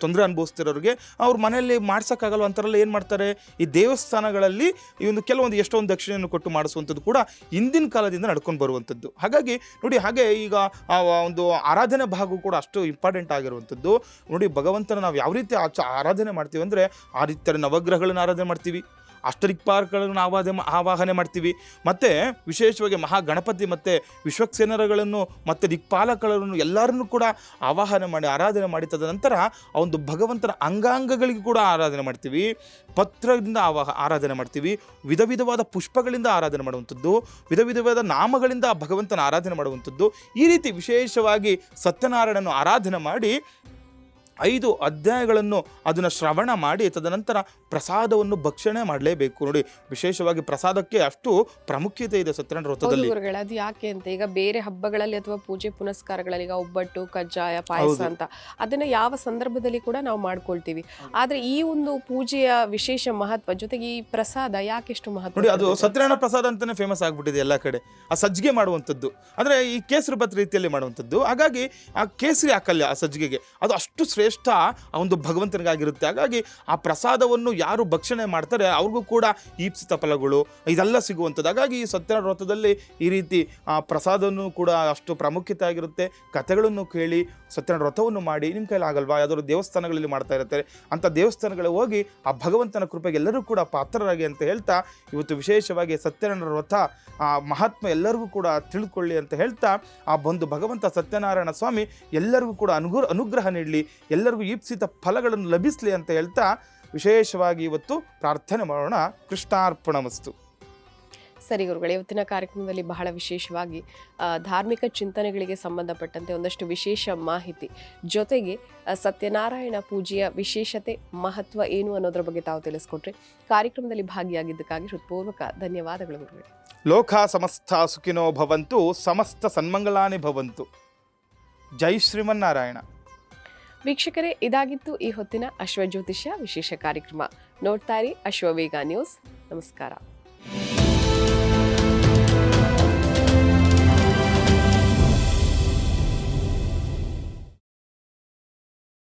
ತೊಂದರೆ ಅನುಭವಿಸ್ತಿರೋರಿಗೆ ಅವ್ರ ಮನೆಯಲ್ಲಿ ಮಾಡ್ಸೋಕ್ಕಾಗಲ್ಲ ಅಂತಾರಲ್ಲ, ಏನು ಮಾಡ್ತಾರೆ, ಈ ದೇವಸ್ಥಾನಗಳಲ್ಲಿ ಈ ಒಂದು ಕೆಲವೊಂದು ಎಷ್ಟೊಂದು ದಕ್ಷಿಣೆಯನ್ನು ಕೊಟ್ಟು ಮಾಡಿಸುವಂಥದ್ದು ಕೂಡ ಹಿಂದಿನ ಕಾಲದಿಂದ ನಡ್ಕೊಂಡು ಬರುವಂಥದ್ದು. ಹಾಗಾಗಿ ನೋಡಿ, ಹಾಗೆ ಈಗ ಒಂದು ಆರಾಧನೆ ಭಾಗ ಕೂಡ ಅಷ್ಟು ಇಂಪಾರ್ಟೆಂಟ್ ಆಗಿರುವಂಥದ್ದು. ನೋಡಿ, ಭಗವಂತನ ನಾವು ಯಾವ ರೀತಿ ಆರಾಧನೆ ಮಾಡ್ತೀವಿ ಅಂದರೆ, ಆ ರೀತಿ ನವಗ್ರಹಗಳನ್ನು ಆರಾಧನೆ ಮಾಡ್ತೀವಿ, ಅಷ್ಟದಿಕ್ಪಾಲಕಗಳನ್ನು ಆವಾಹನೆ ಮಾಡ್ತೀವಿ, ಮತ್ತು ವಿಶೇಷವಾಗಿ ಮಹಾಗಣಪತಿ ಮತ್ತು ವಿಶ್ವಕ್ಸೇನರಗಳನ್ನು ಮತ್ತು ದಿಕ್ಪಾಲಕಗಳನ್ನು ಎಲ್ಲರನ್ನೂ ಕೂಡ ಆವಾಹನೆ ಮಾಡಿ ಆರಾಧನೆ ಮಾಡಿ, ತದನಂತರ ಆ ಒಂದು ಭಗವಂತನ ಅಂಗಾಂಗಗಳಿಗೆ ಕೂಡ ಆರಾಧನೆ ಮಾಡ್ತೀವಿ, ಪತ್ರದಿಂದ ಆರಾಧನೆ ಮಾಡ್ತೀವಿ, ವಿಧವಾದ ಪುಷ್ಪಗಳಿಂದ ಆರಾಧನೆ ಮಾಡುವಂಥದ್ದು, ವಿಧವಾದ ನಾಮಗಳಿಂದ ಭಗವಂತನ ಆರಾಧನೆ ಮಾಡುವಂಥದ್ದು. ಈ ರೀತಿ ವಿಶೇಷವಾಗಿ ಸತ್ಯನಾರಾಯಣನ ಆರಾಧನೆ ಮಾಡಿ 5 ಅಧ್ಯಾಯಗಳನ್ನು ಅದನ್ನು ಶ್ರವಣ ಮಾಡಿ, ತದನಂತರ ಪ್ರಸಾದವನ್ನು ಭಕ್ಷಣೆ ಮಾಡಲೇಬೇಕು. ನೋಡಿ, ವಿಶೇಷವಾಗಿ ಪ್ರಸಾದಕ್ಕೆ ಅಷ್ಟು ಪ್ರಾಮುಖ್ಯತೆ ಇದೆ ಸತ್ಯನಾರಾಯಣ ವ್ರತದಲ್ಲಿ. ಅದು ಯಾಕೆ ಅಂತ, ಈಗ ಬೇರೆ ಹಬ್ಬಗಳಲ್ಲಿ ಅಥವಾ ಪೂಜೆ ಪುನಸ್ಕಾರಗಳಲ್ಲಿ ಈಗ ಒಬ್ಬಟ್ಟು, ಕಜ್ಜಾಯ, ಪಾಯಸ ಅಂತ ಅದನ್ನ ಯಾವ ಸಂದರ್ಭದಲ್ಲಿ ಕೂಡ ನಾವು ಮಾಡ್ಕೊಳ್ತೀವಿ. ಆದ್ರೆ ಈ ಒಂದು ಪೂಜೆಯ ವಿಶೇಷ ಮಹತ್ವ ಜೊತೆಗೆ ಈ ಪ್ರಸಾದ ಯಾಕೆಷ್ಟು ಮಹತ್ವ ನೋಡಿ, ಅದು ಸತ್ಯನಾರಾಯಣ ಪ್ರಸಾದ ಅಂತಾನೆ ಫೇಮಸ್ ಆಗ್ಬಿಟ್ಟಿದೆ ಎಲ್ಲ ಕಡೆ. ಆ ಸಜ್ಜಿಗೆ ಮಾಡುವಂಥದ್ದು ಅಂದ್ರೆ ಈ ಕೇಸರಿ ಭತ್ ರೀತಿಯಲ್ಲಿ ಮಾಡುವಂಥದ್ದು. ಹಾಗಾಗಿ ಆ ಕೇಸರಿ ಹಾಕಲ್ಲ ಆ ಸಜ್ಜಿಗೆಗೆ, ಅದು ಅಷ್ಟು ಶ್ರೇಷ್ಠ ಆ ಒಂದು ಭಗವಂತನಿಗಾಗಿರುತ್ತೆ. ಹಾಗಾಗಿ ಆ ಪ್ರಸಾದವನ್ನು ಯಾರು ಭಕ್ಷಣೆ ಮಾಡ್ತಾರೆ ಅವ್ರಿಗೂ ಕೂಡ ಈಪ್ಸಿತ ಫಲಗಳು ಇದೆಲ್ಲ ಸಿಗುವಂಥದ್ದು. ಹಾಗಾಗಿ ಈ ಸತ್ಯನಾರಾಯಣ ವ್ರತದಲ್ಲಿ ಈ ರೀತಿ ಆ ಪ್ರಸಾದವನ್ನು ಕೂಡ ಅಷ್ಟು ಪ್ರಾಮುಖ್ಯತೆ ಆಗಿರುತ್ತೆ. ಕಥೆಗಳನ್ನು ಕೇಳಿ ಸತ್ಯನಾರಾಯಣ ವ್ರತವನ್ನು ಮಾಡಿ, ನಿಮ್ಮ ಕೈಲಿ ಆಗಲ್ವಾ, ಯಾವ್ದಾದ್ರು ದೇವಸ್ಥಾನಗಳಲ್ಲಿ ಮಾಡ್ತಾ ಇರ್ತಾರೆ, ಅಂಥ ದೇವಸ್ಥಾನಗಳಿಗೆ ಹೋಗಿ ಆ ಭಗವಂತನ ಕೃಪೆಗೆ ಎಲ್ಲರೂ ಕೂಡ ಪಾತ್ರರಾಗಿ ಅಂತ ಹೇಳ್ತಾ, ಇವತ್ತು ವಿಶೇಷವಾಗಿ ಸತ್ಯನಾರಾಯಣ ವ್ರತ ಆ ಮಹಾತ್ಮ ಎಲ್ಲರಿಗೂ ಕೂಡ ತಿಳ್ಕೊಳ್ಳಿ ಅಂತ ಹೇಳ್ತಾ, ಆ ಬಂದು ಭಗವಂತ ಸತ್ಯನಾರಾಯಣ ಸ್ವಾಮಿ ಎಲ್ಲರಿಗೂ ಕೂಡ ಅನುಗ್ರಹ ನೀಡಲಿ, ಎಲ್ಲರಿಗೂ ಈಪ್ಸಿತ ಫಲಗಳನ್ನು ಲಭಿಸಲಿ ಅಂತ ಹೇಳ್ತಾ ವಿಶೇಷವಾಗಿ ಇವತ್ತು ಪ್ರಾರ್ಥನೆ ಮಾಡೋಣ. ಕೃಷ್ಣಾರ್ಪಣಮಸ್ತು. ಸರಿ ಗುರುಗಳೇ, ಇವತ್ತಿನ ಕಾರ್ಯಕ್ರಮದಲ್ಲಿ ಬಹಳ ವಿಶೇಷವಾಗಿ ಧಾರ್ಮಿಕ ಚಿಂತನೆಗಳಿಗೆ ಸಂಬಂಧಪಟ್ಟಂತೆ ಒಂದಷ್ಟು ವಿಶೇಷ ಮಾಹಿತಿ ಜೊತೆಗೆ ಸತ್ಯನಾರಾಯಣ ಪೂಜೆಯ ವಿಶೇಷತೆ ಮಹತ್ವ ಏನು ಅನ್ನೋದ್ರ ಬಗ್ಗೆ ತಾವು ತಿಳಿಸ್ಕೊಟ್ರೆ. ಕಾರ್ಯಕ್ರಮದಲ್ಲಿ ಭಾಗಿಯಾಗಿದ್ದಕ್ಕಾಗಿ ಹೃತ್ಪೂರ್ವಕ ಧನ್ಯವಾದಗಳು ಗುರುಗಳೇ. ಲೋಕ ಸಮಸ್ತ ಸುಖಿನೋ ಭವಂತು, ಸಮಸ್ತ ಸನ್ಮಂಗಲಾನಿ ಭವಂತು. ಜೈ ಶ್ರೀಮನ್ನಾರಾಯಣ. ವೀಕ್ಷಕರೇ, ಇದಾಗಿತ್ತು ಈ ಹೊತ್ತಿನ ಅಶ್ವಜ್ಯೋತಿಷ್ಯ ವಿಶೇಷ ಕಾರ್ಯಕ್ರಮ. ನೋಡ್ತಾ ಇರಿ ಅಶ್ವವೇಗ ನ್ಯೂಸ್. ನಮಸ್ಕಾರ.